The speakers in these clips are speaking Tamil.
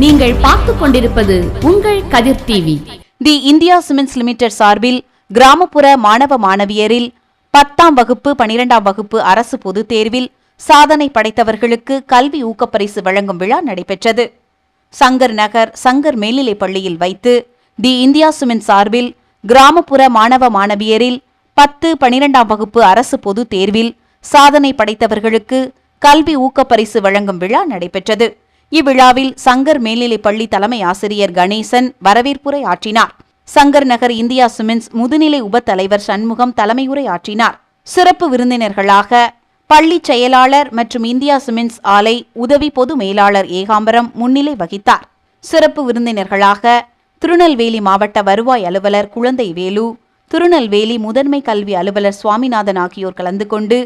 நீங்கள் பார்த்துக் கொண்டிருப்பது உங்கள் Kathir TV. The India cements limited சார்பில் கிராமப்புற மாணவ மாணவியரில் 10ஆம் வகுப்பு 12ஆம் வகுப்பு அரசு பொதுத் தேர்வில் சாதனை படைத்தவர்களுக்கு கல்வி ஊக்கப்பரிசு வழங்கும் விழா நடைபெற்றது. சங்கர் நகர் சங்கர் மேல்நிலைப் பள்ளியில் வைத்து தி இந்தியா சிமெண்ட் சார்பில் கிராமப்புற மாணவ மாணவியரில் 10, 12ஆம் வகுப்பு அரசு பொதுத் தேர்வில் சாதனை படைத்தவர்களுக்கு கல்வி ஊக்கப்பரிசு வழங்கும் விழா நடைபெற்றது. இவ்விழாவில் சங்கர் மேல்நிலைப் பள்ளி தலைமை ஆசிரியர் கணேசன் வரவேற்புரை ஆற்றினார். சங்கர் நகர் இந்தியா சிமெண்ட்ஸ் முதுநிலை உப தலைவர் சண்முகம் தலைமையுரை ஆற்றினார். சிறப்பு விருந்தினர்களாக பள்ளி செயலாளர் மற்றும் இந்தியா சிமெண்ட்ஸ் ஆலை உதவி பொது மேலாளர் ஏகாம்பரம் முன்னிலை வகித்தார். சிறப்பு விருந்தினர்களாக திருநெல்வேலி மாவட்ட வருவாய் அலுவலர் குழந்தை வேலு, திருநெல்வேலி முதன்மை கல்வி அலுவலர் சுவாமிநாதன் ஆகியோர் கலந்து கொண்டு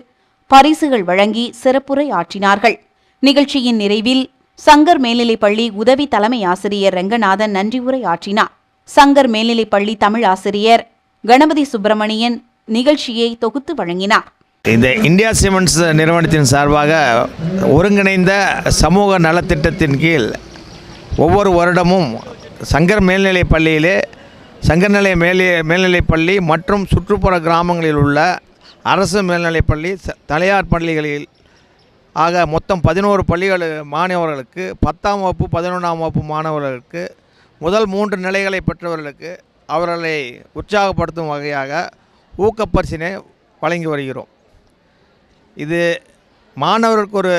பரிசுகள் வழங்கி சிறப்புரை ஆற்றினார்கள். நிகழ்ச்சியின் நிறைவில் சங்கர் மேல்நிலைப் பள்ளி உதவி தலைமை ஆசிரியர் ரங்கநாதன் நன்றி உரை ஆற்றினார். சங்கர் மேல்நிலைப் பள்ளி தமிழ் ஆசிரியர் கணபதி சுப்பிரமணியன் நிகழ்ச்சியை தொகுத்து வழங்கினார். இந்த இந்தியா சிமெண்ட்ஸ் நிறுவனத்தின் சார்பாக ஒருங்கிணைந்த சமூக நலத்திட்டத்தின் கீழ் ஒவ்வொரு வருடமும் சங்கர் மேல்நிலைப் பள்ளியிலே சங்கர்நிலை மேல்நிலைப் பள்ளி மற்றும் சுற்றுப்புற கிராமங்களில் உள்ள அரசு மேல்நிலைப் பள்ளி, தனியார் பள்ளிகளில் ஆக மொத்தம் 11 பள்ளிகள் மாணவர்களுக்கு 10ஆம் வகுப்பு 11ஆம் வகுப்பு மாணவர்களுக்கு முதல் 3 நிலைகளை பெற்றவர்களுக்கு அவர்களை உற்சாகப்படுத்தும் வகையாக ஊக்கப்பரிசினை வழங்கி வருகிறோம். இது மாணவர்களுக்கு ஒரு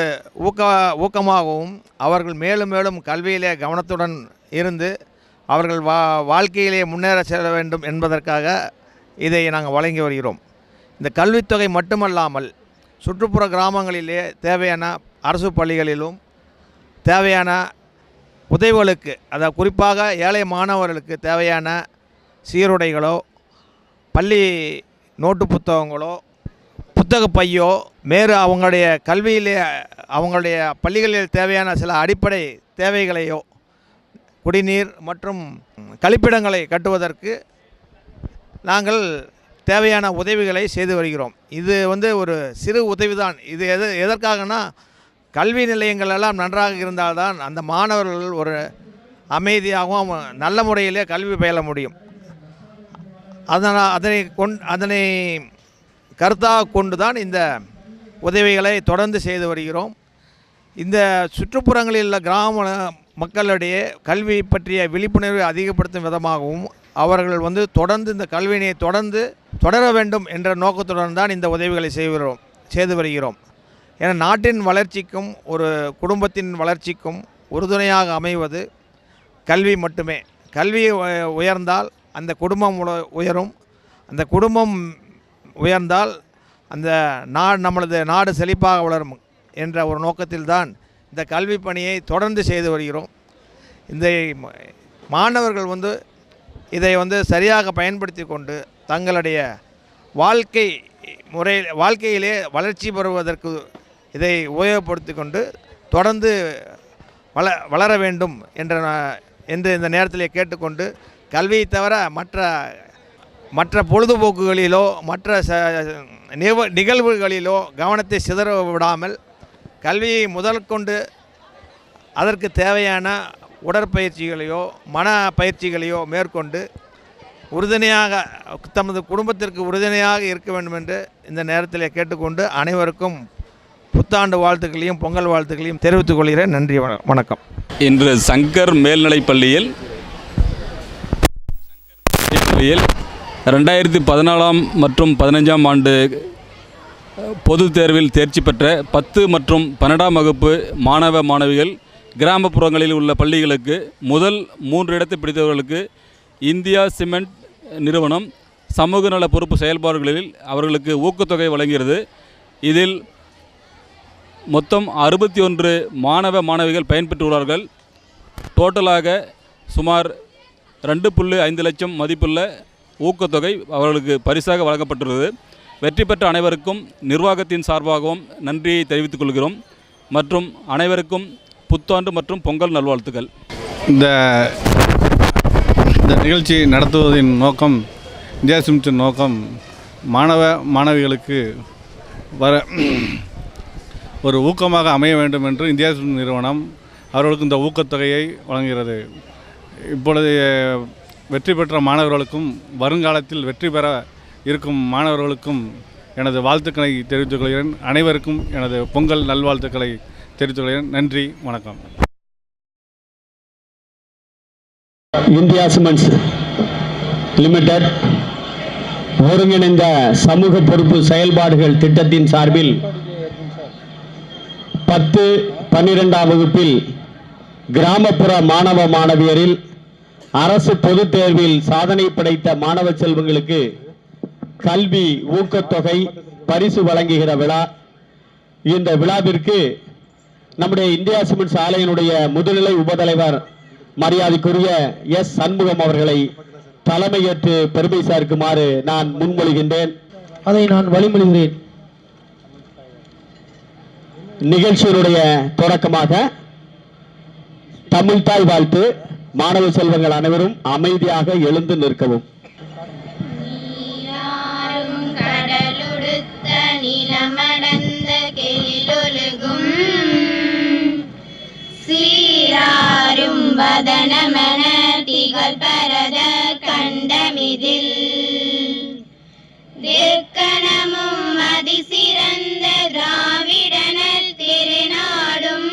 ஊக்கமாகவும் அவர்கள் மேலும் மேலும் கல்வியிலே கவனத்துடன் இருந்து அவர்கள் வாழ்க்கையிலே முன்னேற செல்ல வேண்டும் என்பதற்காக இதை நாங்கள் வழங்கி வருகிறோம். இந்த கல்வித்தொகை மட்டுமல்லாமல் சுற்றுப்புற கிராமங்களிலே தேவையான அரசு பள்ளிகளிலும் தேவையான உதவிகளுக்கு, அதாவது குறிப்பாக ஏழை மாணவர்களுக்கு தேவையான சீருடைகளோ பள்ளி நோட்டு புத்தகங்களோ புத்தக பையோ மேறு அவங்களுடைய கல்வியிலே அவங்களுடைய பள்ளிகளில் தேவையான சில அடிப்படை தேவைகளையோ குடிநீர் மற்றும் கழிப்பிடங்களை கட்டுவதற்கு நாங்கள் தேவையான உதவிகளை செய்து வருகிறோம். இது ஒரு சிறு உதவிதான். இது எதற்காகனா கல்வி நிலையங்கள் எல்லாம் நன்றாக இருந்தால்தான் அந்த மாணவர்கள் ஒரு அமைதியாகவும் நல்ல முறையிலே கல்வி பயில முடியும். அதனை கருத்தாக கொண்டு தான் இந்த உதவிகளை தொடர்ந்து செய்து வருகிறோம். இந்த சுற்றுப்புறங்களில் உள்ள கிராம மக்களிடையே கல்வி பற்றிய விழிப்புணர்வை அதிகப்படுத்தும் விதமாகவும் அவர்கள் தொடர்ந்து இந்த கல்வியினை தொடர வேண்டும் என்ற நோக்கத்துடன் தான் இந்த உதவிகளை செய்து வருகிறோம். ஏன்னா நாட்டின் வளர்ச்சிக்கும் ஒரு குடும்பத்தின் வளர்ச்சிக்கும் உறுதுணையாக அமைவது கல்வி மட்டுமே. கல்வி உயர்ந்தால் அந்த குடும்பம் உயரும். அந்த குடும்பம் உயர்ந்தால் அந்த நம்மளது நாடு செழிப்பாக வளரும் என்ற ஒரு நோக்கத்தில்தான் இந்த கல்வி பணியை தொடர்ந்து செய்து வருகிறோம். இந்த மாணவர்கள் இதை சரியாக பயன்படுத்தி கொண்டு தங்களுடைய வாழ்க்கையிலே வளர்ச்சி பெறுவதற்கு இதை உபயோகப்படுத்தி கொண்டு தொடர்ந்து வளர வேண்டும் என்று இந்த நேரத்திலே கேட்டுக்கொண்டு கல்வியை தவிர மற்ற பொழுதுபோக்குகளிலோ மற்ற நிகழ்வுகளிலோ கவனத்தை சிதற விடாமல் கல்வியை முதல் கொண்டு அதற்கு தேவையான உடற்பயிற்சிகளையோ மன பயிற்சிகளையோ மேற்கொண்டு உறுதுணையாக தமது குடும்பத்திற்கு உறுதுணையாக இருக்க வேண்டும் என்று இந்த நேரத்தில் கேட்டுக்கொண்டு அனைவருக்கும் புத்தாண்டு வாழ்த்துக்களையும் பொங்கல் வாழ்த்துக்களையும் தெரிவித்துக் கொள்கிறேன். நன்றி, வணக்கம். இன்று சங்கர் மேல்நிலைப் பள்ளியில் 2014 மற்றும் 15ஆம் ஆண்டு பொதுத் தேர்வில் தேர்ச்சி பெற்ற 10 மற்றும் 12ஆம் வகுப்பு மாணவ மாணவிகள் கிராமப்புறங்களில் உள்ள பள்ளிகளுக்கு முதல் 3 இடத்தை பிடித்தவர்களுக்கு இந்தியா சிமெண்ட் நிறுவனம் சமூக நல பொறுப்பு செயல்பாடுகளில் அவர்களுக்கு ஊக்கத்தொகை வழங்குகிறது. இதில் மொத்தம் 61 மாணவ மாணவிகள் பயன்பெற்றுள்ளார்கள். டோட்டலாக சுமார் 2.5 லட்சம் மதிப்புள்ள ஊக்கத்தொகை அவர்களுக்கு பரிசாக வழங்கப்பட்டுள்ளது. வெற்றி பெற்ற அனைவருக்கும் நிர்வாகத்தின் சார்பாகவும் நன்றியை தெரிவித்துக் கொள்கிறோம் மற்றும் அனைவருக்கும் புத்தாண்டு மற்றும் பொங்கல் நல்வாழ்த்துக்கள். இந்த நிகழ்ச்சி நடத்துவதின் நோக்கம், இந்தியா சிமெண்ட்ஸின் நோக்கம் மாணவிகளுக்கு ஒரு ஊக்கமாக அமைய வேண்டும் என்று இந்தியா சிமெண்ட்ஸ் நிறுவனம் அவர்களுக்கு இந்த ஊக்கத்தொகையை வழங்குகிறது. இப்பொழுது வெற்றி பெற்ற மாணவர்களுக்கும் வருங்காலத்தில் வெற்றி பெற இருக்கும் மாணவர்களுக்கும் எனது வாழ்த்துக்களை தெரிவித்துக் கொள்கிறேன். அனைவருக்கும் எனது பொங்கல் நல்வாழ்த்துக்களை தெரிவித்துக் கொள்கிறேன். நன்றி, வணக்கம். இந்தியா சிமெண்ட்ஸ் லிமிடெட் ஒருங்கிணைந்த சமூக பொறுப்பு செயல்பாடுகள் திட்டத்தின் சார்பில் 10, 12ஆம் வகுப்பில் கிராமப்புற மாணவ மாணவியரில் அரசு பொதுத் தேர்வில் சாதனை படைத்த மாணவ செல்வங்களுக்கு கல்வி ஊக்கத்தொகை பரிசு வழங்குகிற விழா. இந்த விழாவிற்கு நம்முடைய இந்தியா சிமெண்ட்ஸ் ஆலையினுடைய முதுநிலை உபதலைவர் மரியாதைக்குரிய எஸ் சண்முகம் அவர்களை தலைமையேற்று பெருமை சேர்க்குமாறு நான் முன்மொழிகின்றேன். அதை நான் வழிமொழிகிறேன். நிகழ்ச்சியினுடைய தொடக்கமாக தமிழ்தாய் வாழ்த்து. மாணவ செல்வங்கள் அனைவரும் அமைதியாக எழுந்து நிற்கவும். கடலுடுத்த நிலமடந்த கெழிலொழுகும் சீராரும் வதனமன திகழ் பரத கண்டமிதில் தேக்கணமும் அதிசிறந்த திராவிடனல் திருநாடும்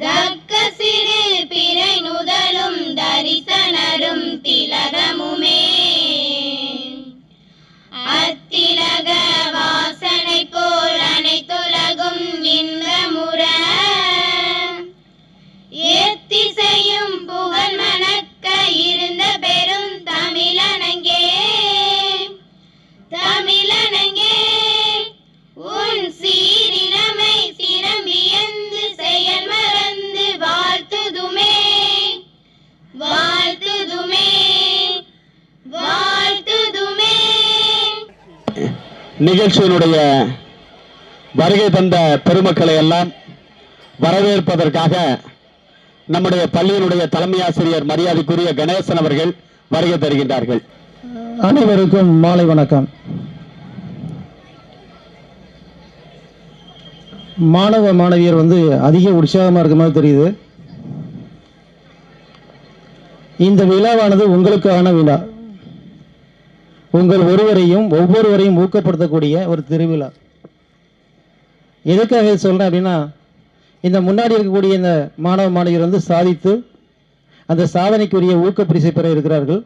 தக்க சிறு பிறை நுதலும் தரிசனரும் திலகமுமே அத்திலக வாசனை போல் அனைத்துலகும் இன்பமுற எத்திசையும் புகழ் மணக்க இருந்த பெரும் தமிழனங்கே தமிழனங்கே உன் சீரிழமை சிரம் வியந்து செயல் மறந்து வாழ்த்துதுமே வாழ்த்துதுமே வாழ்த்துதுமே. நிகழ்ச்சியினுடைய வருகை தந்த பெருமக்களை எல்லாம் வரவேற்பதற்காக நம்முடைய பள்ளியினுடைய தலைமை ஆசிரியர் மரியாதைக்குரிய கணேசன் அவர்கள் வருகை தருகின்றார்கள். அனைவருக்கும் மாலை வணக்கம். மாணவ மாணவியர் அதிக உற்சாகமாக இருக்க மாதிரி தெரியுது. இந்த விழாவானது உங்களுக்கான விழா. உங்கள் ஒவ்வொருவரையும் ஊக்கப்படுத்தக்கூடிய ஒரு திருவிழா. எதுக்காக சொல்கிறேன் அப்படின்னா, இந்த முன்னாடி இருக்கக்கூடிய இந்த மாணவ மாணவியர் சாதித்து அந்த சாதனைக்குரிய ஊக்கப்பரிசை பெற இருக்கிறார்கள்.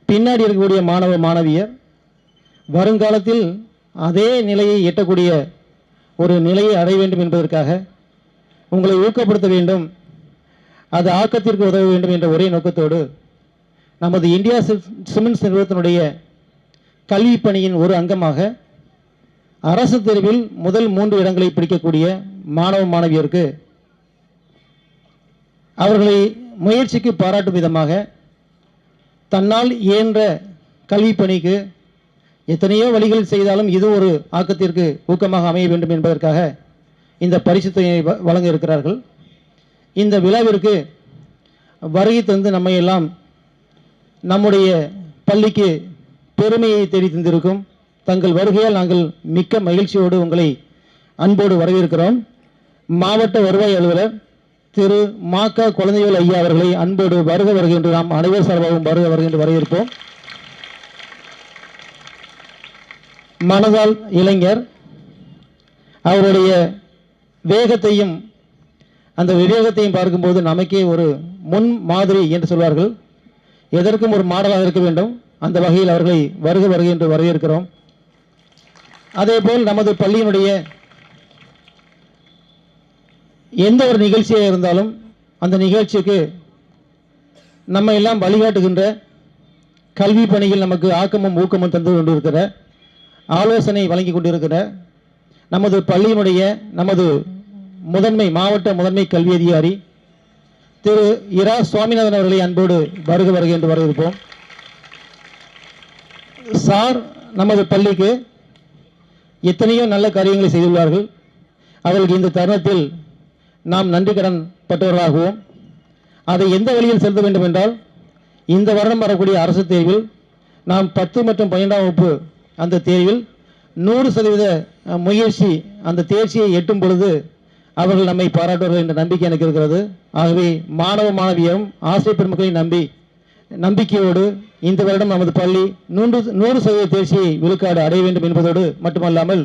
பின்னாடி இருக்கக்கூடிய மாணவ மாணவியர் வருங்காலத்தில் அதே நிலையை எட்டக்கூடிய ஒரு நிலையை அடைய வேண்டும் என்பதற்காக உங்களை ஊக்கப்படுத்த வேண்டும், அது ஆக்கத்திற்கு உதவ வேண்டும் என்ற ஒரே நோக்கத்தோடு நமது இந்தியா சிமெண்ட்ஸ் நிறுவனத்தினுடைய கல்வி பணியின் ஒரு அங்கமாக அரசு தேர்வில் முதல் 3 இடங்களை பிடிக்கக்கூடிய மாணவ மாணவியருக்கு அவர்களை முயற்சிக்கு பாராட்டும் விதமாக தன்னால் இயன்ற கல்வி பணிக்கு எத்தனையோ வழிகளில் செய்தாலும் இது ஒரு ஆக்கத்திற்கு ஊக்கமாக அமைய வேண்டும் என்பதற்காக இந்த பரிசு தொகையை வழங்க இருக்கிறார்கள். இந்த விழாவிற்கு வருகை தந்து நம்மை எல்லாம் நம்முடைய பள்ளிக்கு பெருமையை தேடி தந்திருக்கும் தங்கள் வருகையால் நாங்கள் மிக்க மகிழ்ச்சியோடு உங்களை அன்போடு வரவேற்கிறோம். மாவட்ட வருவாய் அலுவலர் திரு மாக்கா குழந்தைகள் ஐயா அவர்களை அன்போடு வருக வருகின்ற நாம் அனைவர் சார்பாகவும் வருக வருகின்ற வரவேற்போம். மனதால் இளைஞர் அவருடைய வேகத்தையும் அந்த விவேகத்தையும் பார்க்கும்போது நமக்கே ஒரு முன் மாதிரி என்று சொல்வார்கள். எதற்கும் ஒரு மாடலாக இருக்க வேண்டும். அந்த வகையில் அவர்களை வருக வருக என்று வரவேற்கிறோம். அதேபோல் நமது பள்ளியினுடைய எந்த ஒரு நிகழ்ச்சியாக இருந்தாலும் அந்த நிகழ்ச்சிக்கு நம்ம எல்லாம் வழிகாட்டுகின்ற கல்வி பணியில் நமக்கு ஆக்கமும் ஊக்கமும் தந்து கொண்டிருக்கிற ஆலோசனை வழங்கி கொண்டிருக்கிற நமது பள்ளியினுடைய நமது மாவட்ட முதன்மை கல்வி அதிகாரி திரு இரா சுவாமிநாதன் அவர்களை அன்போடு வருக வருக என்று வரவேற்போம். சார் நமது பள்ளிக்கு எத்தனையோ நல்ல காரியங்களை செய்துள்ளார்கள். அவர்களுக்கு இந்த தருணத்தில் நாம் நன்றி கடன் பட்டவர்களாகவும் அதை எந்த வழியில் செலுத்த வேண்டும் என்றால், இந்த வருடம் வரக்கூடிய அரசு தேர்வில் நாம் 10 மற்றும் 12ஆம் வகுப்பு அந்த தேர்வில் 100% முயற்சி அந்த தேர்ச்சியை எட்டும் பொழுது அவர்கள் நம்மை பாராட்டுவார்கள் என்ற நம்பிக்கை எனக்கு இருக்கிறது. ஆகவே மாணவ மாணவியரும் ஆசிரியர் பெருமக்களை நம்பிக்கையோடு இந்த வருடம் நமது பள்ளி 100% தேர்ச்சியை விழுக்காடு அடைய வேண்டும் என்பதோடு மட்டுமல்லாமல்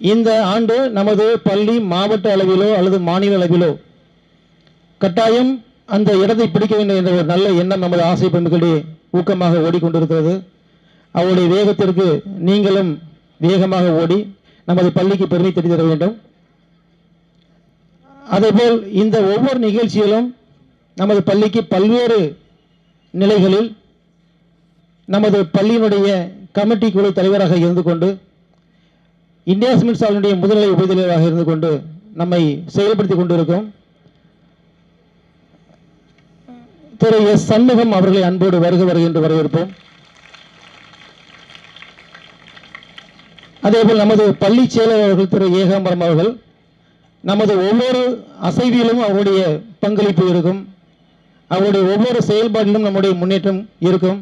இந்த ஆண்டு நமது பள்ளி மாவட்ட அளவிலோ அல்லது மாநில அளவிலோ கட்டாயம் அந்த இடத்தை பிடிக்க வேண்டும் என்ற ஒரு நல்ல எண்ணம் நமது ஆசிரியர் பெருமக்களிடையே ஊக்கமாக ஓடிக்கொண்டிருக்கிறது. அவருடைய வேகத்திற்கு நீங்களும் வேகமாக ஓடி நமது பள்ளிக்கு பெருமை தேடி தர வேண்டும். அதேபோல் இந்த ஒவ்வொரு நிகழ்ச்சியிலும் நமது பள்ளிக்கு பல்வேறு நிலைகளில் நமது பள்ளியினுடைய கமிட்டி குழு தலைவராக இருந்து கொண்டு இந்தியா சிமெண்ட்ஸ் ஆலையினுடைய முதுநிலை உபதலைவராக இருந்து கொண்டு நம்மை செயல்படுத்தி கொண்டிருக்கும் திரு எஸ் சண்முகம் அவர்களை அன்போடு வருகின்ற வரவேற்போம். அதேபோல் நமது பள்ளி செயலர் அவர்கள் திரு ஏகாம்பரம் அவர்கள் நமது ஒவ்வொரு அசைவிலும் அவருடைய பங்களிப்பு இருக்கும். அவருடைய ஒவ்வொரு செயல்பாட்டிலும் நம்முடைய முன்னேற்றம் இருக்கும்.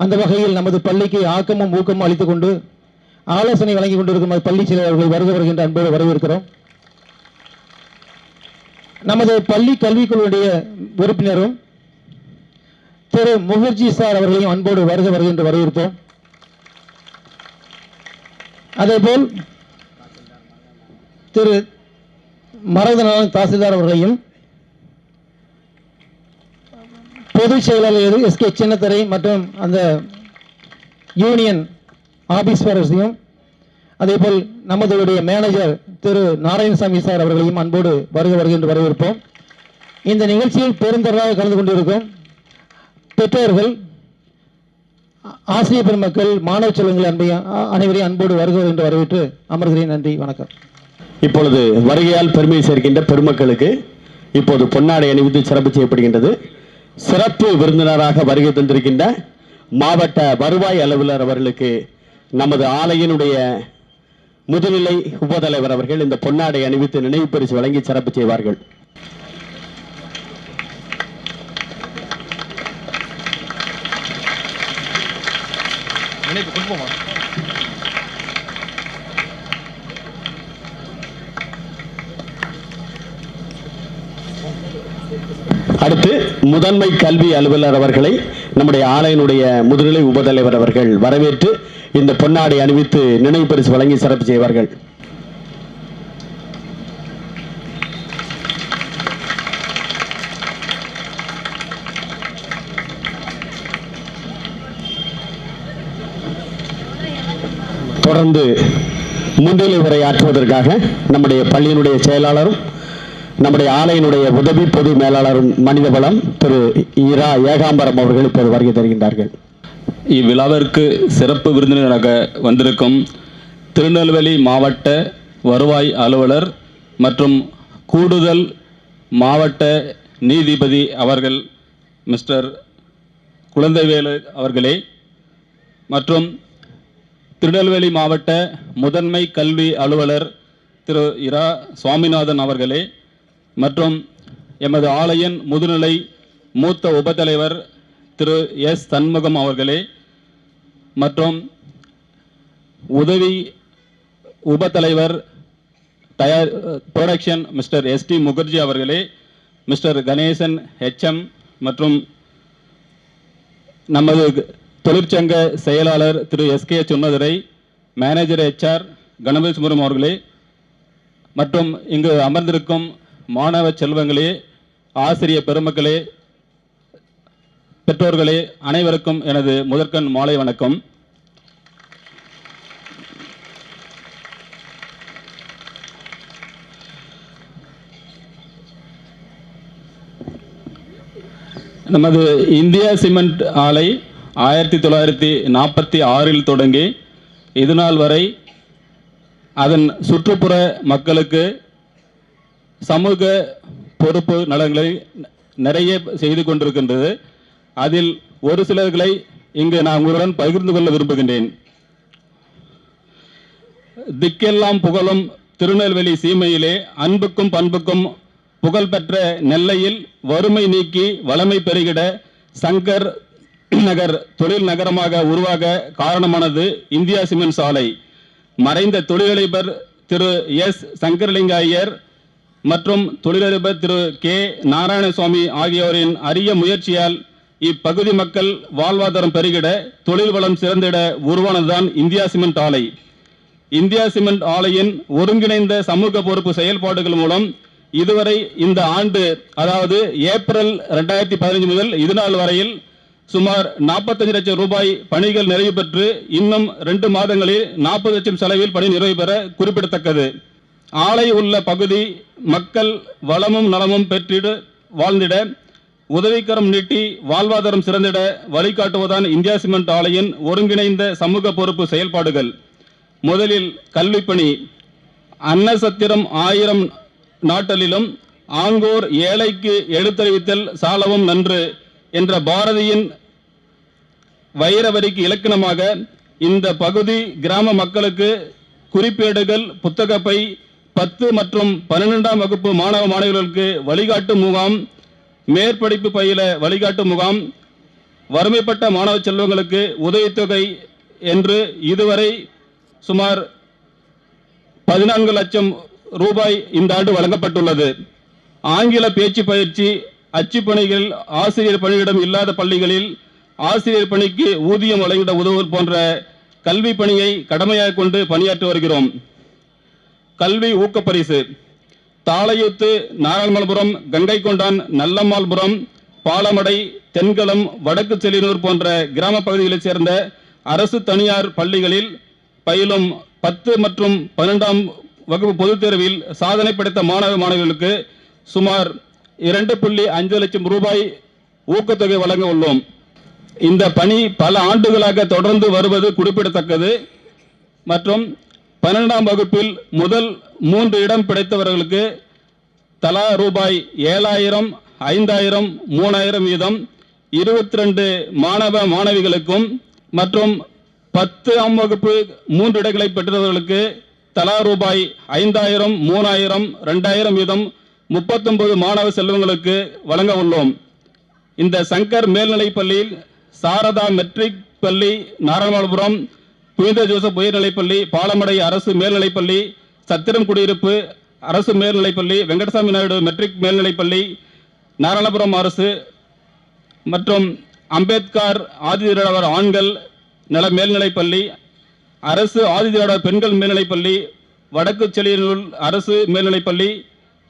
அந்த வகையில் நமது பள்ளிக்கு ஆக்கமும் ஊக்கமும் அளித்துக் கொண்டு ஆலோசனை வழங்கி கொண்டிருக்கும் பள்ளி செயலர் அவர்களை வருகின்ற அன்போடு வரவேற்கிறோம். நமது பள்ளி கல்விக்குழுவுடைய உறுப்பினரும் திரு முகர்ஜி சார் அவர்களையும் அன்போடு வருகின்ற வரவேற்போம். அதேபோல் திரு மரதநாதன் தாசில்தார் அவர்களையும் பொதுச் செயலாளர் எஸ்கே சின்னத்தரை மற்றும் அந்த யூனியன் ஆபீஸ்வரரையும் அதேபோல் நமது மேனேஜர் திரு நாராயணசாமி சார் அவர்களையும் அன்போடு வருகின்ற வரவேற்போம். இந்த நிகழ்ச்சியில் பெருந்தராக கலந்து கொண்டிருக்கும் பெற்றோர்கள், ஆசிரியர் பெருமக்கள், மாணவ செல்வங்கள் அனைவரையும் அன்போடு வருகின்ற வரவேற்று அமர்கிறேன். நன்றி, வணக்கம். இப்பொழுது வருகையால் பெருமை சேர்க்கின்ற பெருமக்களுக்கு இப்போது பொன்னாடை அணிவித்து சிறப்பு செய்யப்படுகின்றது. சிறப்பு விருந்தினராக வருகை தந்திருக்கின்ற மாவட்ட வருவாய் அலுவலர் அவர்களுக்கு நமது ஆலையினுடைய முதுநிலை உபதலைவர் அவர்கள் இந்த பொன்னாடை அணிவித்து நினைவு பரிசு வழங்கி சிறப்பு செய்வார்கள். அடுத்து முதன்மை கல்வி அலுவலர் அவர்களை நம்முடைய ஆலையினுடைய முதுநிலை உபதலைவர் அவர்கள் வரவேற்று இந்த பொன்னாடை அணிவித்து நினைவு பரிசு வழங்கி சிறப்பு செய்வார்கள். தொடர்ந்து முன்னிலை உரையாற்றுவதற்காக நம்முடைய பள்ளியினுடைய செயலாளரும் நம்முடைய ஆலையினுடைய உதவி பொது மேலாளரும் மனிதவளம் திரு இரா ஏகாம்பரம் அவர்கள் இப்போது வருகை தருகின்றார்கள். இவ்விழாவிற்கு சிறப்பு விருந்தினராக வந்திருக்கும் திருநெல்வேலி மாவட்ட வருவாய் அலுவலர் மற்றும் கூடுதல் மாவட்ட நீதிபதி அவர்கள் மிஸ்டர் குழந்தைவேலு அவர்களே, மற்றும் திருநெல்வேலி மாவட்ட முதன்மை கல்வி அலுவலர் திரு இரா சுவாமிநாதன் அவர்களே, மற்றும் எமது ஆலையின் முதுநிலை மூத்த உபத்தலைவர் திரு எஸ் சண்முகம் அவர்களே, மற்றும் உதவி உபத்தலைவர் ப்ரொடக்ஷன் மிஸ்டர் எஸ்டி முகர்ஜி அவர்களே, மிஸ்டர் கணேசன் ஹெச்எம் மற்றும் நமது தொழிற்சங்க செயலாளர் திரு எஸ்கே சுன்னதுரை, மேனேஜர் HR கணபதி சுமரம் அவர்களே, மற்றும் இங்கு அமர்ந்திருக்கும் மாணவ செல்வங்களே, ஆசிரியர் பெருமக்களே, பெற்றோர்களே, அனைவருக்கும் எனது முதற்கண் மாலை வணக்கம். நமது இந்தியா சிமெண்ட் ஆலை 1946 தொடங்கி இதுநாள் வரை அதன் சுற்றுப்புற மக்களுக்கு சமூக பொறுப்பு நலன்களை நிறைய செய்து கொண்டிருக்கின்றது. அதில் ஒரு சிலர்களை இங்கு நான் உங்களுடன் பகிர்ந்து கொள்ள விரும்புகின்றேன். திக்கெல்லாம் புகழும் திருநெல்வேலி சீமையிலே அன்புக்கும் பண்புக்கும் புகழ்பெற்ற நெல்லையில் வறுமை நீக்கி வளமை பெருகிட சங்கர் நகர் தொழில் நகரமாக உருவாக காரணமானது இந்தியா சிமெண்ட்ஸ் ஆலை. மறைந்த தொழிலதிபர் திரு எஸ் சங்கரலிங்க ஐயர் மற்றும் தொழிலதிபர் திரு கே நாராயணசுவாமி ஆகியோரின் அரிய முயற்சியால் இப்பகுதி மக்கள் வாழ்வாதாரம் பெருகிட, தொழில் வளம் சிறந்திட உருவானதுதான் இந்தியா சிமெண்ட் ஆலை. இந்தியா சிமெண்ட் ஆலையின் ஒருங்கிணைந்த சமூக பொறுப்பு செயல்பாடுகள் மூலம் இதுவரை இந்த ஆண்டு, அதாவது ஏப்ரல் 2015 முதல் இதுநாள் வரையில் சுமார் 45 லட்சம் ரூபாய் பணிகள் நிறைவு பெற்று இன்னும் 2 மாதங்களில் 40 லட்சம் செலவில் பணி நிறைவு பெற குறிப்பிடத்தக்கது. ஆலை உள்ள பகுதி மக்கள் வளமும் நலமும் பெற்றிட வாழ்ந்திட, உதவிக்கரம் நீட்டி வாழ்வாதாரம் சிறந்திட வழிகாட்டுவதுதான் இந்தியா சிமெண்ட் ஆலையின் ஒருங்கிணைந்த சமூக பொறுப்பு செயல்பாடுகள். முதலில் கல்விப்பணி. அன்னசத்திரம் 1000 நாட்டலிலும் ஆங்கோர் ஏழைக்கு எழுத்தறிவித்தல் சாலவும் நன்று என்ற பாரதியின் வைரவரிக்கு இலக்கணமாக இந்த பகுதி கிராம மக்களுக்கு குறிப்பேடுகள், புத்தகப்பை, 10 மற்றும் 12ஆம் வகுப்பு மாணவ மாணவிகளுக்கு வழிகாட்டு முகாம், மேற்படிப்பு பயில வழிகாட்டு முகாம், வறுமைப்பட்ட மாணவ செல்வங்களுக்கு உதவித்தொகை என்று இதுவரை சுமார் 14 லட்சம் ரூபாய் இந்த ஆண்டு வழங்கப்பட்டுள்ளது. ஆங்கில பேச்சு பயிற்சி, அச்சுப்பணிகள், ஆசிரியர் பணியிடம் இல்லாத பள்ளிகளில் ஆசிரியர் பணிக்கு ஊதியம் வழங்கிட உதவுவது போன்ற கல்வி பணியை கடமையாக கொண்டு பணியாற்றி வருகிறோம். கல்வி ஊக்கப்பரிசு. தாளையூத்து, நாராயணமலபுரம், கங்கை கொண்டான், நல்லம்மாள்புரம், பாலமடை, தென்களம், வடக்கு செல்லினூர் போன்ற கிராம பகுதிகளைச் சேர்ந்த அரசு தனியார் பள்ளிகளில் பயிலும் 10 மற்றும் 12ஆம் வகுப்பு பொதுத் தேர்வில் சாதனை படைத்த மாணவ மாணவிகளுக்கு சுமார் 2.5 லட்சம் ரூபாய் ஊக்கத்தொகை வழங்க உள்ளோம். இந்த பணி பல ஆண்டுகளாக தொடர்ந்து வருவது குறிப்பிடத்தக்கது. மற்றும் 12ஆம் வகுப்பில் முதல் 3 இடம் பிடித்தவர்களுக்கு தலா ரூபாய் 7000, 5000, 3000 வீதம் 22 மாணவ மாணவிகளுக்கும், மற்றும் 10ஆம் வகுப்பு 3 இடங்களை பெற்றவர்களுக்கு தலா ரூபாய் 5000, 3000, 2000 வீதம் 39 மாணவ செல்வங்களுக்கு வழங்க உள்ளோம். இந்த சங்கர் மேல்நிலைப் பள்ளியில் சாரதா மெட்ரிக் பள்ளி, நாராயணபுரம் புனித ஜோசப் உயர்நிலைப்பள்ளி, பாலமடை அரசு மேல்நிலைப்பள்ளி, சத்திரம் குடியிருப்பு அரசு மேல்நிலைப்பள்ளி, வெங்கடசாமி நாயுடு மெட்ரிக் மேல்நிலைப்பள்ளி, நாராயணபுரம் அரசு மற்றும் அம்பேத்கர் ஆதிதிராவிடர் ஆண்கள் நல மேல்நிலைப்பள்ளி, அரசு ஆதிதிராவிடர் பெண்கள் மேல்நிலைப்பள்ளி, வடக்கு செலியனூர் அரசு மேல்நிலைப்பள்ளி,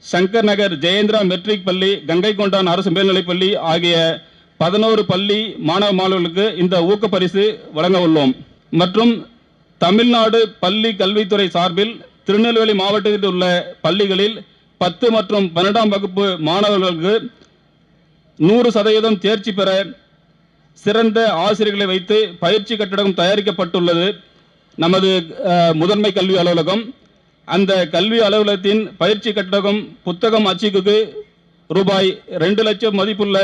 சங்கர் நகர் ஜெயேந்திரா மெட்ரிக் பள்ளி, கங்கை கொண்டான் அரசு மேல்நிலைப்பள்ளி ஆகிய 11 பள்ளி மாணவ மாணவர்களுக்கு இந்த ஊக்கப்பரிசு வழங்க உள்ளோம். மற்றும் தமிழ்நாடு பள்ளி கல்வித்துறை சார்பில் திருநெல்வேலி மாவட்டத்தில் உள்ள பள்ளிகளில் 10 மற்றும் 12ஆம் வகுப்பு மாணவர்களுக்கு 100% தேர்ச்சி பெற சிறந்த ஆசிரியர்களை வைத்து பயிற்சி கட்டடம் தயாரிக்கப்பட்டுள்ளது நமது முதன்மை கல்வி அலுவலகம். அந்த கல்வி அலுவலகத்தின் பயிற்சி கட்டடம் புத்தகம் அச்சிக்கு ரூபாய் 2 லட்சம் மதிப்புள்ள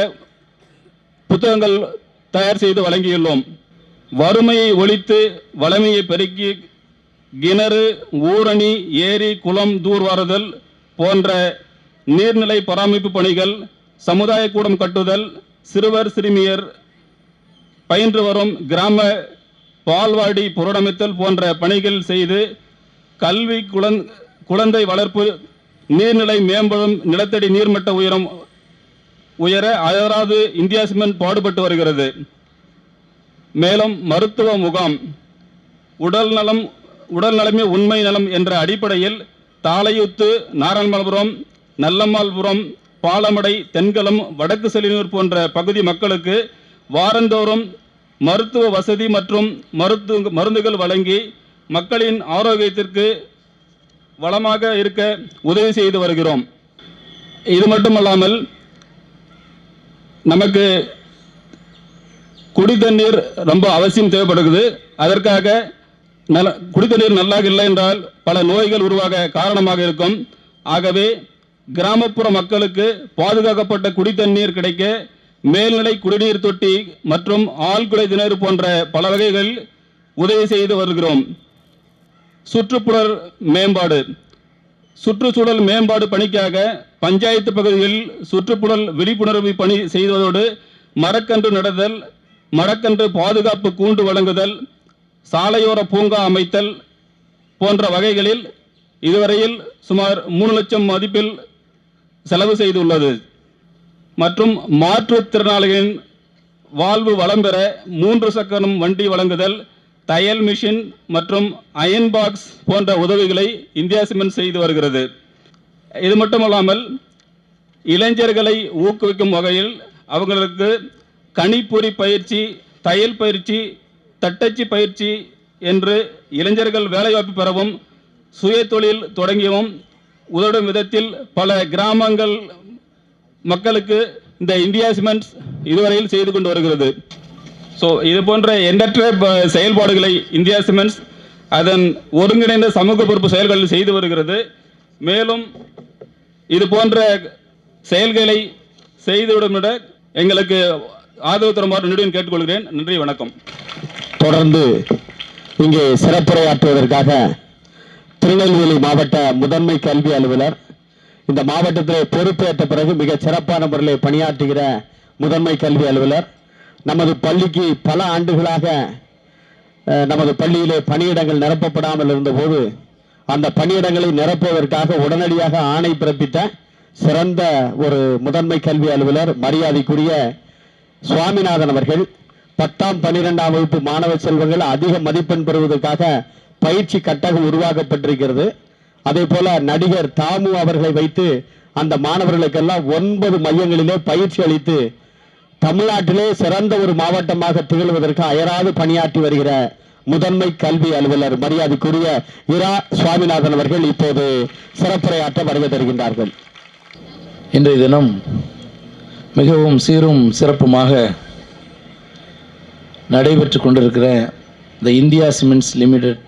புத்தகங்கள் தயார் செய்து வழங்கியுள்ளோம். வறுமையை ஒழித்து வளமையை பெருக்கி கிணறு, ஊரணி, ஏரி, குளம் தூர்வாருதல் போன்ற நீர்நிலை பராமரிப்பு பணிகள், சமுதாய கூடம் கட்டுதல், சிறுவர் சிறுமியர் பயின்று வரும் கிராம பால்வாடி புறணமைத்தல் போன்ற பணிகள் செய்து கல்வி, குழந்தை வளர்ப்பு, நீர்நிலை மேம்படும், நிலத்தடி நீர்மட்ட உயர அயராது இந்தியா சிமெண்ட் பாடுபட்டு வருகிறது. மேலும் மருத்துவ முகாம், உடல் நலமே உண்மை நலம் என்ற அடிப்படையில் தாளையூத்து, நாராயணமலபுரம், நல்லம்மாள்புரம், பாலமடை, தென்களம், வடக்கு செல்லினூர் போன்ற பகுதி மக்களுக்கு வாரந்தோறும் மருத்துவ வசதி மற்றும் மருந்துகள் வழங்கி மக்களின் ஆரோக்கியத்திற்கு வளமாக இருக்க உதவி செய்து வருகிறோம். இது மட்டுமல்லாமல் நமக்கு குடித்தண்ணீர் ரொம்ப அவசியம் தேவைப்படுகிறது. அதற்காக குடித்தண்ணீர் நல்லா இல்லை என்றால் பல நோய்கள் உருவாக காரணமாக இருக்கும். ஆகவே கிராமப்புற மக்களுக்கு பாதுகாக்கப்பட்ட குடித்தண்ணீர் கிடைக்க மேல்நிலை குடிநீர் தொட்டி மற்றும் ஆழ்குழாய் கிணறு போன்ற பல வகைகள் உதவி செய்து வருகிறோம். சுற்றுப்புற மேம்பாடு. சுற்றுச்சூழல் மேம்பாடு பணிக்காக பஞ்சாயத்து பகுதிகளில் சுற்றுப்புறல் விழிப்புணர்வு பணி செய்வதோடு மரக்கன்று நடுதல், மரக்கன்று பாதுகாப்பு கூண்டு வழங்குதல், சாலையோர பூங்கா அமைத்தல் போன்ற வகைகளில் இதுவரையில் சுமார் 3 லட்சம் மதிப்பில் செலவு செய்துள்ளது. மற்றும் மாற்றுத்திறனாளிகளின் வாழ்வு வளம் பெற 3 சக்கரம் வண்டி வழங்குதல், தையல் மிஷின் மற்றும் அயன் பாக்ஸ் போன்ற உதவிகளை இந்தியா சிமெண்ட் செய்து வருகிறது. இது மட்டுமல்லாமல் இளைஞர்களை ஊக்குவிக்கும் வகையில் அவங்களுக்கு கணிப்பொறி பயிற்சி, தையல் பயிற்சி, தட்டச்சு பயிற்சி என்று இளைஞர்கள் வேலைவாய்ப்பு பெறவும் சுய தொழில் தொடங்கியவும் உதவும் விதத்தில் பல கிராமங்கள் மக்களுக்கு இந்த இந்தியா சிமெண்ட்ஸ் இதுவரையில் செய்து கொண்டு வருகிறது. ஸோ இது போன்ற எண்ணற்ற செயல்பாடுகளை இந்தியா சிமெண்ட்ஸ் அதன் ஒருங்கிணைந்த சமூக பொறுப்பு செயல்களில் செய்து வருகிறது. மேலும் இது போன்ற செயல்களை செய்துவிடும் விட எங்களுக்கு ஆதரவு தருமாறு நெடுவன் கேட்டுக்கொள்கிறேன். நன்றி, வணக்கம். தொடர்ந்து இங்கே சிறப்புரையாற்றுவதற்காக திருநெல்வேலி மாவட்ட முதன்மை கல்வி அலுவலர், இந்த மாவட்டத்தில் பொறுப்பேற்ற பிறகு மிக சிறப்பான முறையில் பணியாற்றுகிற முதன்மை கல்வி அலுவலர், நமது பள்ளிக்கு பல ஆண்டுகளாக நமது பள்ளியிலே பணியிடங்கள் நிரப்பப்படாமல் இருந்தபோது அந்த பணியிடங்களை நிரப்புவதற்காக உடனடியாக ஆணை பிறப்பித்த சிறந்த ஒரு முதன்மை கல்வி அலுவலர் மரியாதைக்குரிய சுவாமிநாதன் அவர்கள். 10ஆம் 12ஆம் வகுப்பு மாணவ செல்வங்கள் அதிக மதிப்பெண் பெறுவதற்காக பயிற்சி கட்டகம் உருவாக்கப்பட்டிருக்கிறது. அதே போல நடிகர் தாமு அவர்களை வைத்து அந்த மாணவர்களுக்கெல்லாம் 9 மையங்களிலே பயிற்சி அளித்து தமிழ்நாட்டிலே சிறந்த ஒரு மாவட்டமாக திகழ்வதற்கு அயராது பணியாற்றி வருகிற முதன்மை கல்வி அலுவலர் மரியாதைக்குரிய இரா சுவாமிநாதன் அவர்கள் இப்போது சிறப்புரையாற்ற வருகை தருகின்றார்கள். இன்றைய தினம் மிகவும் சீரும் சிறப்புமாக நடைபெற்று கொண்டிருக்கிற இந்த இந்தியா சிமெண்ட்ஸ் லிமிடெட்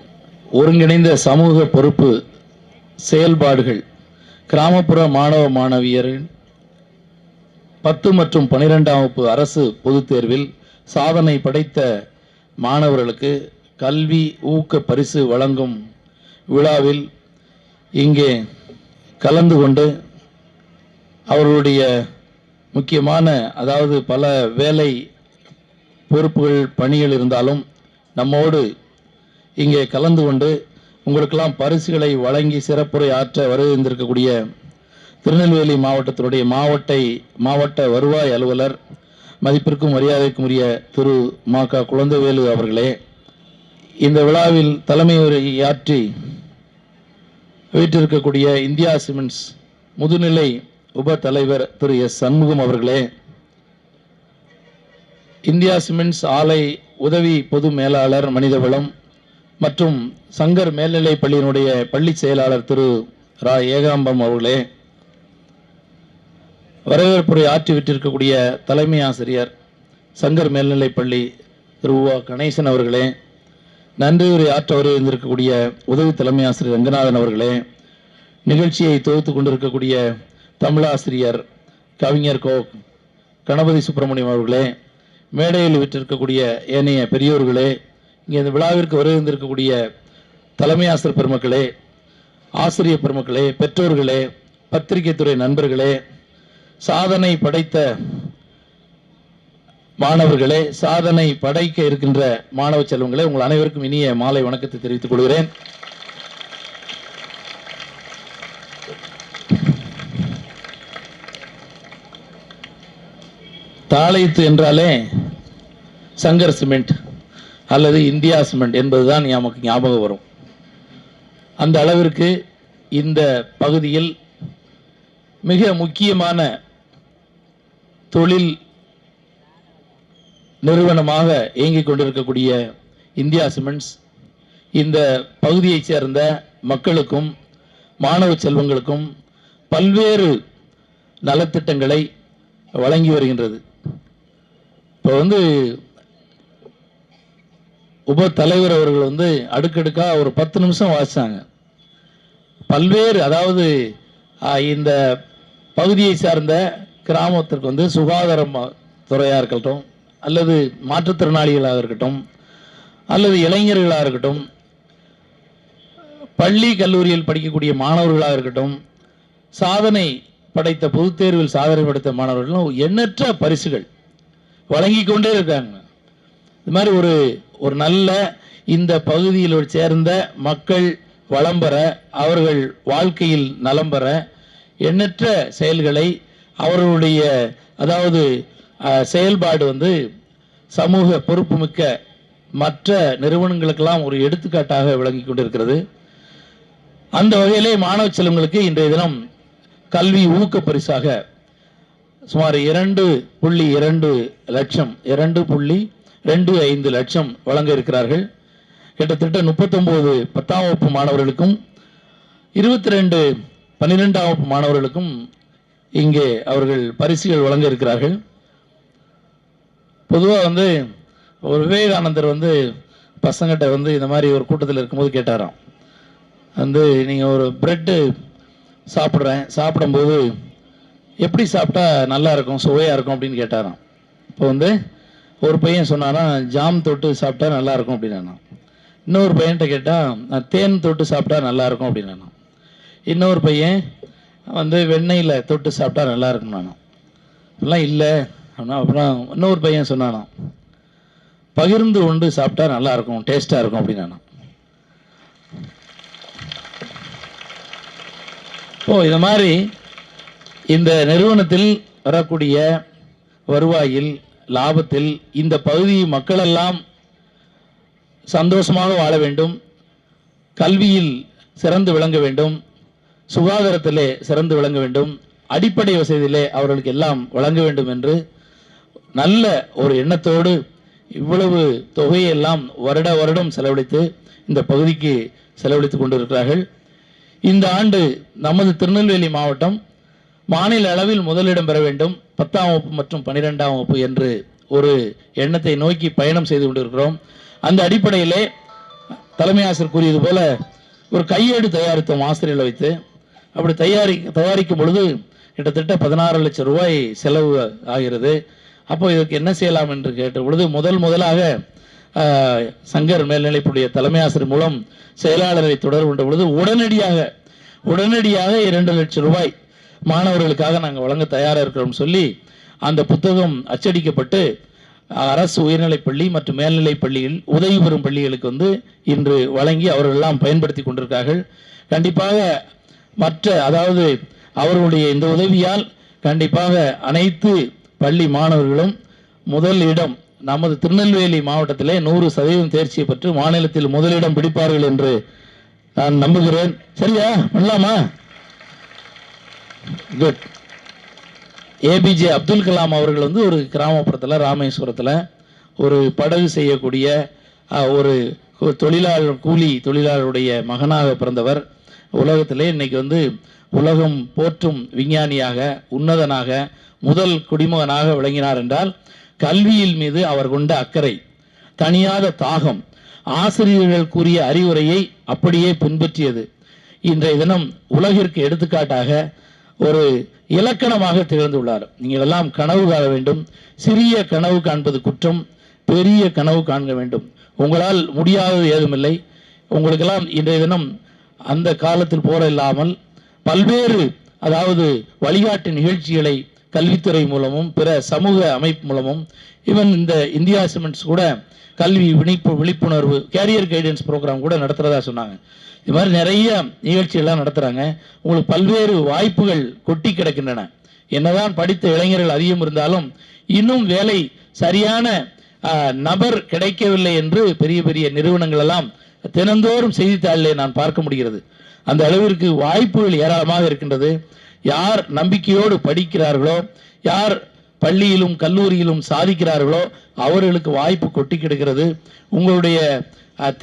ஒருங்கிணைந்த சமூக பொறுப்பு செயல்பாடுகள் கிராமப்புற மாணவ மாணவியரின் 10 மற்றும் 12ஆம் வகுப்பு அரசு பொதுத் தேர்வில் சாதனை படைத்த மாணவர்களுக்கு கல்வி ஊக்க பரிசு வழங்கும் விழாவில் இங்கே கலந்து கொண்டு அவர்களுடைய முக்கியமான, அதாவது பல வேலை பொறுப்புகள் பணிகள் இருந்தாலும் நம்மோடு இங்கே கலந்து கொண்டு உங்களுக்கெல்லாம் பரிசுகளை வழங்கி சிறப்புரை ஆற்ற வருகின்றிருக்கக்கூடிய திருநெல்வேலி மாவட்டத்தினுடைய மாவட்ட வருவாய் அலுவலர் மதிப்பிற்கும் மரியாதைக்கும் உரிய திரு மா.க. குழந்தைவேலு அவர்களே, இந்த விழாவில் தலைமை உரையாற்றி வீற்றிருக்கக்கூடிய இந்தியா சிமெண்ட்ஸ் முதுநிலை உப தலைவர் திரு எஸ். சண்முகம் அவர்களே, இந்தியா சிமெண்ட்ஸ் ஆலை உதவி பொது மேலாளர் மனிதவளம் மற்றும் சங்கர் மேல்நிலைப் பள்ளியினுடைய பள்ளி செயலாளர் திரு ரா. ஏகாம்பம் அவர்களே, வரவேற்புரை ஆற்றிவிட்டிருக்கக்கூடிய தலைமை ஆசிரியர் சங்கர் மேல்நிலைப் பள்ளி திரு உ. கணேசன் அவர்களே, நன்றியுரை ஆற்ற வருகின்றிருக்கக்கூடிய உதவி தலைமை ஆசிரியர் ரங்கநாதன் அவர்களே, நிகழ்ச்சியை தொகுத்து கொண்டிருக்கக்கூடிய தமிழாசிரியர் கவிஞர் கோ. கணபதி சுப்பிரமணியம் அவர்களே, மேடையில் விட்டிருக்கக்கூடிய ஏனைய பெரியோர்களே, இங்கே இந்த விழாவிற்கு வருகின்றிருக்கக்கூடிய தலைமை ஆசிரியர் பெருமக்களே, ஆசிரியர் பெருமக்களே, பெற்றோர்களே, பத்திரிகை துறை நண்பர்களே, சாதனை படைத்த மாணவர்களே, சாதனை படைக்க இருக்கின்ற மாணவ செல்வங்களே, உங்கள் அனைவருக்கும் இனிய மாலை வணக்கத்தை தெரிவித்துக் கொள்கிறேன். தாளைத்து என்றாலே சங்கர் சிமெண்ட் அல்லது இந்தியா சிமெண்ட் என்பதுதான் நமக்கு ஞாபகம் வரும். அந்த அளவிற்கு இந்த பகுதியில் மிக முக்கியமான தொழில் நிறுவனமாக இயங்கிக் கொண்டிருக்கக்கூடிய இந்தியா சிமெண்ட்ஸ் இந்த பகுதியைச் சேர்ந்த மக்களுக்கும் மாணவ செல்வங்களுக்கும் பல்வேறு நலத்திட்டங்களை வழங்கி வருகின்றது. இப்போ உப தலைவர் அவர்கள் அடுக்கடுக்கா ஒரு 10 நிமிஷம் வாசிச்சாங்க. பல்வேறு, அதாவது இந்த பகுதியை சார்ந்த கிராமத்திற்கு சுகாதார துறையாக இருக்கட்டும், அல்லது மாற்றுத்திறனாளிகளாக இருக்கட்டும், அல்லது இளைஞர்களாக இருக்கட்டும், பள்ளி கல்லூரியில் படிக்கக்கூடிய மாணவர்களாக இருக்கட்டும், சாதனை படைத்த பொதுத் தேர்வில் சாதனை படைத்த மாணவர்களும் எண்ணற்ற பரிசுகள் வழங்கி கொண்டே இருக்காங்க. இது மாதிரி ஒரு நல்ல இந்த பகுதியில் சேர்ந்த மக்கள் வளம் பெற, அவர்கள் வாழ்க்கையில் நலம் பெற எண்ணற்ற செயல்களை அவர்களுடைய அதாவது செயல்பாடு வந்து சமூக பொறுப்புமிக்க மற்ற நிறுவனங்களுக்கெல்லாம் ஒரு எடுத்துக்காட்டாக விளங்கி கொண்டிருக்கிறது. அந்த வகையிலே மாணவ செல்வங்களுக்கு இன்றைய தினம் கல்வி ஊக்க பரிசாக சுமார் 2.2 லட்சம் 2.25 லட்சம் வழங்க இருக்கிறார்கள். கிட்டத்தட்ட 39 10ஆம் வகுப்பு மாணவர்களுக்கும் 22 12ஆம் வகுப்பு மாணவர்களுக்கும் இங்கே அவர்கள் பரிசுகள் வழங்க இருக்கிறார்கள். பொதுவாக வந்து ஒரு விவேகானந்தர் வந்து பசங்கிட்ட வந்து இந்த மாதிரி ஒரு கூட்டத்தில் இருக்கும்போது கேட்டாராம், வந்து நீங்கள் ஒரு பிரெட்டு சாப்பிடும்போது எப்படி சாப்பிட்டா நல்லா இருக்கும், சுவையாக இருக்கும் அப்படின்னு கேட்டாராம். இப்போ வந்து ஒரு பையன் சொன்னானா ஜாம் தொட்டு சாப்பிட்டா நல்லா இருக்கும் அப்படின்னா, இன்னொரு பையன்கிட்ட கேட்டால் நான் தேன் தொட்டு சாப்பிட்டா நல்லா இருக்கும் அப்படின்னா, இன்னொரு பையன் வந்து வெண்ணெயில் தொட்டு சாப்பிட்டா நல்லா இருக்கும் நானும் எல்லாம் இல்லை அப்படின்னா. அப்புறம் இன்னொரு பையன் சொன்னானா பகிர்ந்து கொண்டு சாப்பிட்டா நல்லா இருக்கும், டேஸ்டாக இருக்கும் அப்படின்னா. இந்த மாதிரி இந்த நிறுவனத்தில் வரக்கூடிய வருவாயில் லாபத்தில் இந்த பகுதி மக்களெல்லாம் சந்தோஷமாக வாழ வேண்டும், கல்வியில் சிறந்து விளங்க வேண்டும், சுகாதாரத்திலே சிறந்து விளங்க வேண்டும், அடிப்படை வசதியிலே அவர்களுக்கு எல்லாம் வழங்க வேண்டும் என்று நல்ல ஒரு எண்ணத்தோடு இவ்வளவு தொகையெல்லாம் வருடம் செலவழித்து இந்த பகுதிக்கு செலவழித்துக் கொண்டிருக்கிறார்கள். இந்த ஆண்டு நமது திருநெல்வேலி மாவட்டம் மாநில அளவில் முதலிடம் பெற வேண்டும், 10ஆம் வகுப்பு மற்றும் 12ஆம் வகுப்பு என்று ஒரு எண்ணத்தை நோக்கி பயணம் செய்து கொண்டிருக்கிறோம். அந்த அடிப்படையிலே தலைமை ஆசிரியர் கூறியது போல ஒரு கையேடு தயாரித்தோம் ஆசிரியர்களை வைத்து. அப்படி தயாரிக்கும் பொழுது கிட்டத்தட்ட 16 லட்சம் ரூபாய் செலவு ஆகிறது. அப்போ இதற்கு என்ன செய்யலாம் என்று கேட்ட பொழுது முதலாக சங்கர் மேல்நிலைப்பள்ளிய தலைமை ஆசிரியர் மூலம் செயலாளரை தொடர்பு கொண்ட பொழுது உடனடியாக 2 லட்சம் ரூபாய் மாணவர்களுக்காக நாங்கள் வழங்க தயாராக இருக்கிறோம் சொல்லி அந்த புத்தகம் அச்சடிக்கப்பட்டு அரசு உயர்நிலைப்பள்ளி மற்றும் மேல்நிலைப் பள்ளியில் உதவி பெறும் பள்ளிகளுக்கு வந்து இன்று வழங்கி அவர்கள் எல்லாம் பயன்படுத்தி கொண்டிருக்கிறார்கள். கண்டிப்பாக அதாவது அவர்களுடைய இந்த உதவியால் கண்டிப்பாக அனைத்து பள்ளி மாணவர்களும் முதலிடம் நமது திருநெல்வேலி மாவட்டத்திலே 100% தேர்ச்சியை பெற்று மாநிலத்தில் முதலிடம் பிடிப்பார்கள் என்று நான் நம்புகிறேன். சரியா? பண்ணலாமா? குட். ஏபிஜே அப்துல் கலாம் அவர்கள் வந்து ஒரு கிராமப்புறத்தில் ராமேஸ்வரத்தில் ஒரு படகு செய்யக்கூடிய ஒரு கூலி தொழிலாளருடைய மகனாக பிறந்தவர். உலகத்திலே இன்னைக்கு வந்து உலகம் போற்றும் விஞ்ஞானியாக உன்னதனாக முதல் குடிமகனாக விளங்கினார் என்றால் கல்வியில் மீது அவர் கொண்ட அக்கறை, தனியாத தாகம், ஆசிரியர்கள் கூறிய அறிவுரையை அப்படியே பின்பற்றியது இன்றைய தினம் உலகிற்கு எடுத்துக்காட்டாக ஒரு இலக்கணமாக திகழ்ந்துள்ளார். நீங்கள் எல்லாம் கனவு காண வேண்டும். சிறிய கனவு காண்பது குற்றம், பெரிய கனவு காண்க வேண்டும். உங்களால் முடியாதது ஏதுமில்லை. உங்களுக்கெல்லாம் இன்றைய தினம் அந்த காலத்தில் போல இல்லாமல் பல்வேறு அதாவது வழிகாட்டு நிகழ்ச்சிகளை கல்வித்துறை மூலமும் பிற சமூக அமைப்பு மூலமும் ஈவன் இந்த இந்தியா சிமெண்ட்ஸ் கூட கல்வி விழிப்புணர்வு கேரியர் கைடன்ஸ் ப்ரோக்ராம் கூட நடத்துறதா சொன்னாங்க. இது மாதிரி நிறைய நிகழ்ச்சிகள்லாம் நடத்துகிறாங்க. உங்களுக்கு பல்வேறு வாய்ப்புகள் கொட்டி கிடக்கின்றன. என்னதான் படித்த இளைஞர்கள் அதிகம் இருந்தாலும் இன்னும் வேலை சரியான நபர் கிடைக்கவில்லை என்று பெரிய பெரிய நிறுவனங்கள் எல்லாம் தினந்தோறும் செய்தித்தாளிலே நான் பார்க்க முடிகிறது. அந்த அளவிற்கு வாய்ப்புகள் ஏராளமாக இருக்கின்றது. யார் நம்பிக்கையோடு படிக்கிறார்களோ, யார் பள்ளியிலும் கல்லூரியிலும் சாதிக்கிறார்களோ அவர்களுக்கு வாய்ப்பு கொட்டி கிடக்கிறது. உங்களுடைய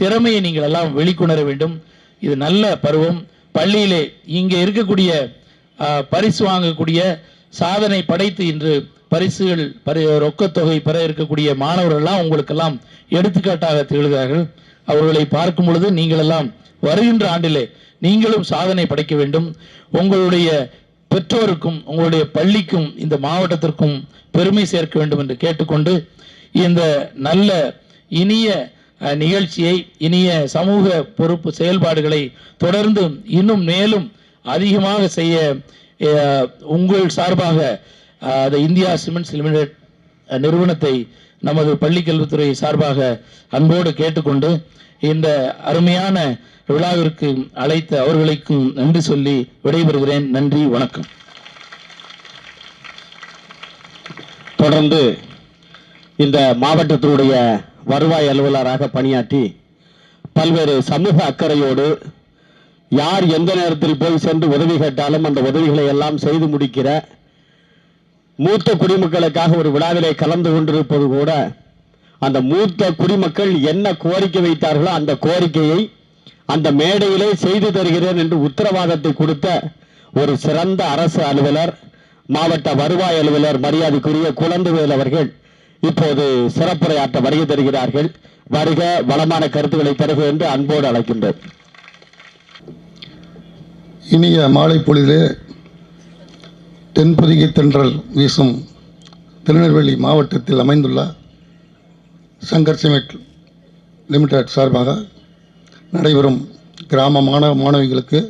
திறமையை நீங்கள் எல்லாம் வெளிக்கொணர வேண்டும். இது நல்ல பருவம். பள்ளியிலே இங்கே இருக்கக்கூடிய பரிசு வாங்கக்கூடிய சாதனை படைத்து இன்று பரிசுகள் ரொக்கத்தொகை பெற இருக்கக்கூடிய மாணவர்கள்லாம் உங்களுக்கெல்லாம் எடுத்துக்காட்டாக திகழ்கிறார்கள். அவர்களை பார்க்கும் பொழுது நீங்கள் எல்லாம் வருகின்ற ஆண்டிலே நீங்களும் சாதனை படைக்க வேண்டும். உங்களுடைய பெற்றோருக்கும் உங்களுடைய பள்ளிக்கும் இந்த மாவட்டத்திற்கும் பெருமை சேர்க்க வேண்டும் என்று கேட்டுக்கொண்டு இந்த நல்ல இனிய நிகழ்ச்சியை, இனிய சமூக பொறுப்பு செயல்பாடுகளை தொடர்ந்து இன்னும் மேலும் அதிகமாக செய்ய உங்கள் சார்பாக இந்தியா சிமெண்ட்ஸ் லிமிடெட் நிறுவனத்தை நமது பள்ளிக்கல்வித்துறை சார்பாக அன்போடு கேட்டுக்கொண்டு இந்த அருமையான விழாவிற்கு அழைத்த அவர்களுக்கும் நன்றி சொல்லி விடைபெறுகிறேன். நன்றி, வணக்கம். தொடர்ந்து இந்த மாவட்டத்தினுடைய வருவாய் அலுவலராக பணியாற்றி பல்வேறு சமூக அக்கறையோடு யார் எந்த நேரத்தில் போய் சென்று உதவி கேட்டாலும் அந்த உதவிகளை எல்லாம் செய்து முடிக்கிற மூத்த குடிமக்களுக்காக ஒரு விழாவிலே கலந்து கொண்டிருப்பது கூட அந்த மூத்த குடிமக்கள் என்ன கோரிக்கை வைத்தார்களோ அந்த கோரிக்கையை அந்த மேடையிலே செய்து தருகிறேன் என்று உத்தரவாதத்தை கொடுத்த ஒரு சிறந்த அரசு அலுவலர், மாவட்ட வருவாய் அலுவலர் மரியாதைக்குரிய குழந்தைவேல் அவர்கள் இப்போது சிறப்புரையாற்ற வருகை தருகிறார்கள். வருக, வளமான கருத்துக்களை தருக என்று அன்போடு அழைக்கின்றோம். இனிய மாலை பொழுதிலே தென்பொதிகை தென்றல் வீசும் திருநெல்வேலி மாவட்டத்தில் அமைந்துள்ள சங்கர் சிமெண்ட் லிமிடெட் சார்பாக நடைபெறும் கிராம மாணவ மாணவிகளுக்கு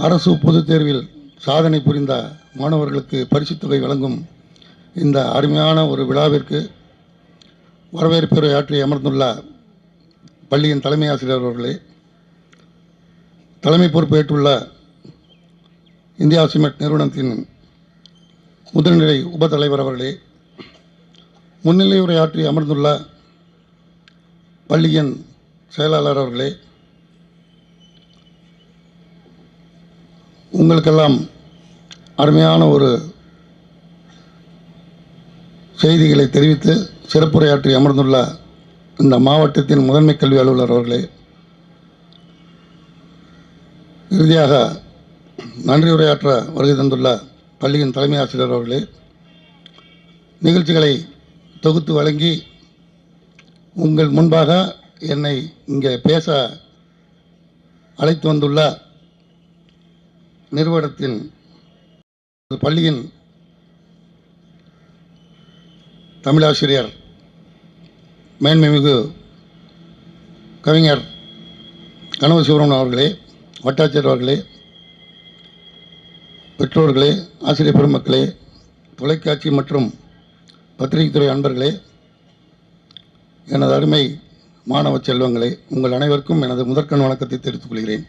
அரசு பொதுத் தேர்வில் சாதனை புரிந்த மாணவர்களுக்கு பரிசுத் தொகை வழங்கும் இந்த அருமையான ஒரு விழாவிற்கு வரவேற்புரை அமர்ந்துள்ள பள்ளியின் தலைமை ஆசிரியர் அவர்களே, தலைமை பொறுப்பேற்றுள்ள இந்தியா சிமெண்ட் நிறுவனத்தின் முதுநிலை உபத்தலைவர் அவர்களே, முன்னிலை உரையாற்றி அமர்ந்துள்ள பள்ளியின் செயலாளர் அவர்களே, உங்களுக்கெல்லாம் அருமையான ஒரு செய்திகளை தெரிவித்து சிறப்புரையாற்றி அமர்ந்துள்ள இந்த மாவட்டத்தின் முதன்மை கல்வி அலுவலர் அவர்களே, இறுதியாக நன்றி உரையாற்ற வருகை தந்துள்ள பள்ளியின் தலைமை ஆசிரியர் அவர்களே, நிகழ்ச்சிகளை தொகுத்து வழங்கி உங்கள் முன்பாக என்னை இங்கே பேச அழைத்து வந்துள்ள நிறுவனத்தின் பள்ளியின் தமிழாசிரியர் மேன்மைமிகு கவிஞர் கனவு சிவராமன் அவர்களே, வட்டாட்சியர் அவர்களே, பெற்றோர்களே, ஆசிரியர் பெருமக்களே, தொலைக்காட்சி மற்றும் பத்திரிகைத்துறை அன்பர்களே, எனது அருமை மாணவ செல்வங்களே, உங்கள் அனைவருக்கும் எனது முதற்கண் வணக்கத்தை தெரிவித்துக் கொள்கிறேன்.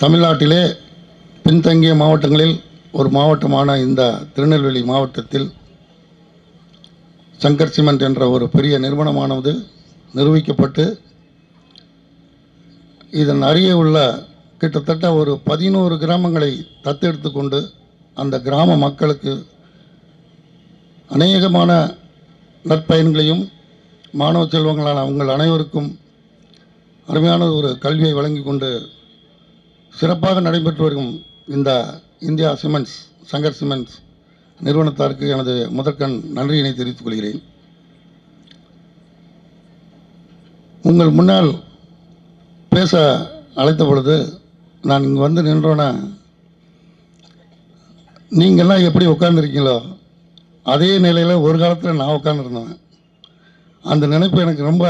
தமிழ்நாட்டிலே பின்தங்கிய மாவட்டங்களில் ஒரு மாவட்டமான இந்த திருநெல்வேலி மாவட்டத்தில் சங்கர் சிமெண்ட் என்ற ஒரு பெரிய நிறுவனமானது நிறுவிக்கப்பட்டு இதன் அருகே உள்ள கிட்டத்தட்ட ஒரு 11 கிராமங்களை தத்தெடுத்து கொண்டு அந்த கிராம மக்களுக்கு அநேகமான நற்பயன்களையும் மாணவ செல்வங்களான உங்கள் அனைவருக்கும் அருமையான ஒரு கல்வியை வழங்கி கொண்டு சிறப்பாக நடைபெற்று வரும் இந்த இந்தியா சிமெண்ட்ஸ் சங்கர் சிமெண்ட்ஸ் நிறுவனத்தாருக்கு எனது முதற்கண் நன்றியினை தெரிவித்துக் கொள்கிறேன். உங்கள் முன்னால் பேச அழைத்த பொழுது நான் இங்கே வந்து நின்றோன்னா, நீங்கள்லாம் எப்படி உட்காந்துருக்கீங்களோ அதே நிலையில் ஒரு காலத்தில் நான் உட்காந்துருந்தேன். அந்த நினைப்பு எனக்கு ரொம்ப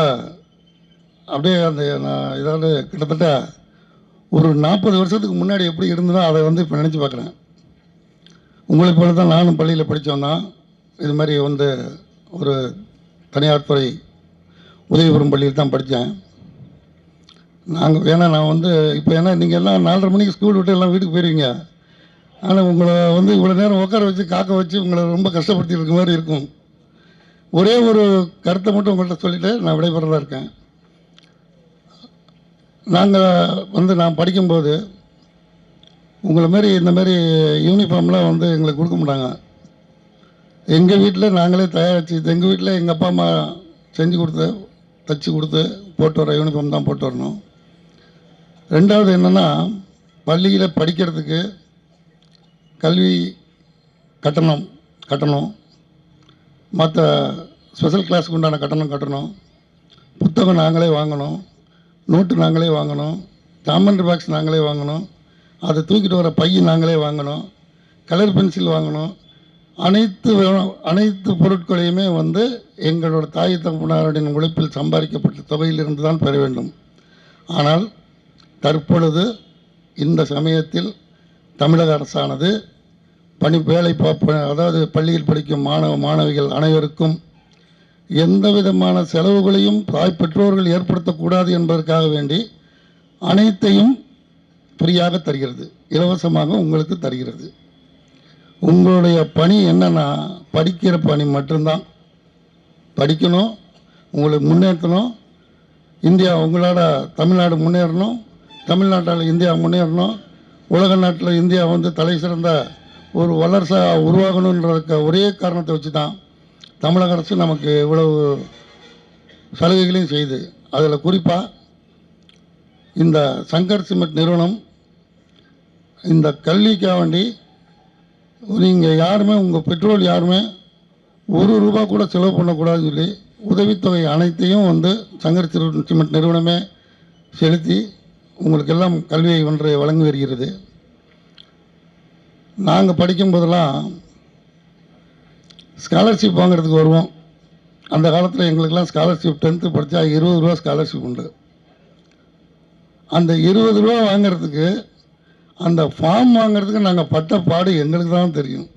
அப்படியே நான் ஏதாவது கிட்டத்தட்ட ஒரு 40 வருஷத்துக்கு முன்னாடி எப்படி இருந்ததோ அதை இப்போ நினச்சி பார்க்குறேன். உங்களை போல தான் நானும் பள்ளியில் படித்தோம் தான். இது மாதிரி ஒரு தனியார் துறை உதவி பெறும் பள்ளியில் தான் படித்தேன். நான் இப்போ நீங்கள் எல்லாம் 4:30 மணிக்கு ஸ்கூல் விட்டு எல்லாம் வீட்டுக்கு போயிடுவீங்க. ஆனால் உங்களை இவ்வளோ நேரம் உட்கார வச்சு காக்க வச்சு உங்களை ரொம்ப கஷ்டப்படுத்தி இருக்க மாதிரி இருக்கும். ஒரே ஒரு கருத்தை மட்டும் உங்கள்கிட்ட சொல்லிவிட்டு நான் விடைபெறதா இருக்கேன். நான் படிக்கும்போது உங்களை மாரி இந்த மாதிரி யூனிஃபார்ம்லாம் எங்களுக்கு கொடுக்க மாட்டாங்க. எங்கள் வீட்டில் நாங்களே தயாரித்து, எங்கள் வீட்டில் எங்கள் அப்பா அம்மா செஞ்சு கொடுத்து தைச்சி கொடுத்து போட்டு வர யூனிஃபார்ம் தான் போட்டு வரணும். ரெண்டாவது என்னென்னா, பள்ளியில் படிக்கிறதுக்கு கல்வி கட்டணம், மற்ற ஸ்பெஷல் கிளாஸுக்கு உண்டான கட்டணம், புத்தகம் நாங்களே வாங்கணும், நோட்டு நாங்களே வாங்கணும், ஜாமெண்ட்ரி பாக்ஸ் நாங்களே வாங்கணும், அதை தூக்கிட்டு வர பைய நாங்களே வாங்கணும், கலர் பென்சில் வாங்கணும். அனைத்து பொருட்களையுமே எங்களோட தாய் தகப்பனாரின் உழைப்பில் சம்பாதிக்கப்பட்ட தொகையிலிருந்து தான் பெற வேண்டும். ஆனால் தற்பொழுது இந்த சமயத்தில் தமிழக அரசானது அதாவது பள்ளியில் படிக்கும் மாணவ மாணவிகள் அனைவருக்கும் எந்த விதமான செலவுகளையும் பெற்றோர்கள் ஏற்படுத்தக்கூடாது என்பதற்காக வேண்டி அனைத்தையும் ஃப்ரீயாக தருகிறது, இலவசமாக உங்களுக்கு தருகிறது. உங்களுடைய பணி என்னன்னா படிக்கிற பணி மட்டும்தான். படிக்கணும், உங்களை முன்னேற்றணும், இந்தியா உங்களோட தமிழ்நாடு முன்னேறணும், தமிழ்நாட்டால் இந்தியா முன்னேறணும், உலக நாட்டில் இந்தியா வந்து தலை சிறந்த ஒரு வல்லரசாக உருவாகணுன்றதுக்கு ஒரே காரணத்தை வச்சு தான் தமிழக அரசு நமக்கு இவ்வளவு சலுகைகளையும் செய்யுது. அதில் குறிப்பாக இந்த சங்கர் சிமெண்ட் நிறுவனம் இந்த கல்விக்காக வேண்டி நீங்கள் யாருமே உங்கள் பெற்றோர் யாருமே ₹1 கூட செலவு பண்ணக்கூடாதுன்னு சொல்லி உதவித்தொகை அனைத்தையும் வந்து சங்கர் சிமெண்ட் நிறுவனமே செலுத்தி உங்களுக்கு எல்லாம் கல்வியை ஒன்றை வழங்கி வருகிறது. நாங்கள் படிக்கும்போதெல்லாம் ஸ்காலர்ஷிப் வாங்குறதுக்கு வருவோம். அந்த காலத்தில் எங்களுக்கெல்லாம் ஸ்காலர்ஷிப் 10th படித்தா ₹20 ஸ்காலர்ஷிப் உண்டு. அந்த ₹20 வாங்கிறதுக்கு அந்த ஃபார்ம் வாங்கிறதுக்கு நாங்கள் பட்ட பாடு எங்களுக்கு தான் தெரியும்.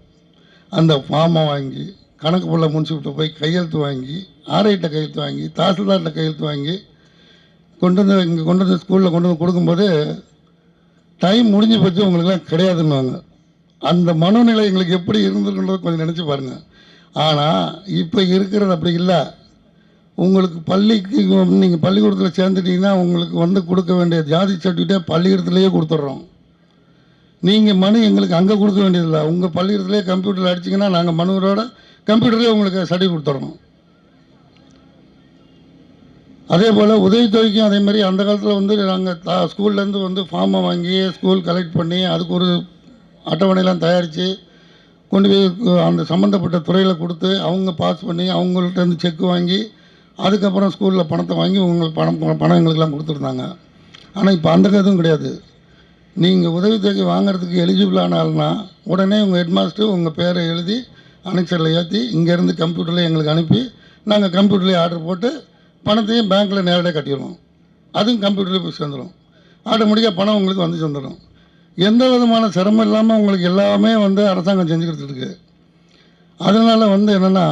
அந்த ஃபார்மை வாங்கி கணக்கு புள்ள முன்சிப்ட்ட போய் கையெழுத்து வாங்கி, ஆர்ஐட்ட கையெழுத்து வாங்கி, தாசில்தார்கிட்ட கையெழுத்து வாங்கி கொண்டு வந்து ஸ்கூலில் கொண்டு வந்து கொடுக்கும்போது டைம் முடிஞ்சு போச்சு, உங்களுக்குலாம் கிடையாதுன்னுவாங்க. அந்த மனநிலை எங்களுக்கு எப்படி இருந்திருக்குன்றது கொஞ்சம் நினச்சி பாருங்கள். ஆனால் இப்போ இருக்கிறது அப்படி இல்லை. உங்களுக்கு நீங்கள் பள்ளிக்கூடத்தில் சேர்ந்துட்டீங்கன்னா உங்களுக்கு வந்து கொடுக்க வேண்டிய ஜாதி சர்டிஃபிகேட்டை பள்ளிக்கூடத்துலேயே கொடுத்துட்றோம். நீங்கள் மனு எங்களுக்கு அங்கே கொடுக்க வேண்டியதில்லை. உங்கள் பள்ளிக்கூடத்துலேயே கம்ப்யூட்டரில் அடிச்சிங்கன்னா நாங்கள் மனுவோட கம்ப்யூட்டர்லேயே உங்களுக்கு சர்டிஃபிகேட் கொடுத்துட்றோம். அதே போல் உதவித்தொகைக்கும் அதே மாதிரி அந்த காலத்தில் வந்து நாங்கள் ஸ்கூல்லேருந்து வந்து ஃபார்மை வாங்கி ஸ்கூல் கலெக்ட் பண்ணி அதுக்கு ஒரு அட்டவணையெல்லாம் தயாரித்து கொண்டு போய் அந்த சம்மந்தப்பட்ட துறையில் கொடுத்து அவங்க பாஸ் பண்ணி அவங்கள்ட்டேருந்து செக் வாங்கி அதுக்கப்புறம் ஸ்கூலில் பணத்தை வாங்கி உங்களுக்கு பணம் எங்களுக்கெல்லாம் கொடுத்துருந்தாங்க. ஆனால் இப்போ அந்த எதுவும் கிடையாது. நீங்கள் உதவித்தொகை வாங்குறதுக்கு எலிஜிபிளான ஆள்னா உடனே உங்கள் ஹெட்மாஸ்டர் உங்கள் பேரை எழுதி அனெக்சரில் ஏற்றி இங்கேருந்து கம்ப்யூட்டரில் எங்களுக்கு அனுப்பி நாங்கள் கம்ப்யூட்டர்லேயே ஆர்டர் போட்டு பணத்தையும் பேங்க்கில் நேரடியாக கட்டிடுவோம். அதுவும் கம்ப்யூட்டர்லேயே போய் சேர்ந்துடும். ஆட்டோமேட்டிக்காக பணம் உங்களுக்கு வந்து சேர்ந்துடும். எந்த விதமான சிரமம் இல்லாமல் உங்களுக்கு எல்லாமே வந்து அரசாங்கம் செஞ்சு கொடுத்துருக்கு. அதனால் வந்து என்னென்னா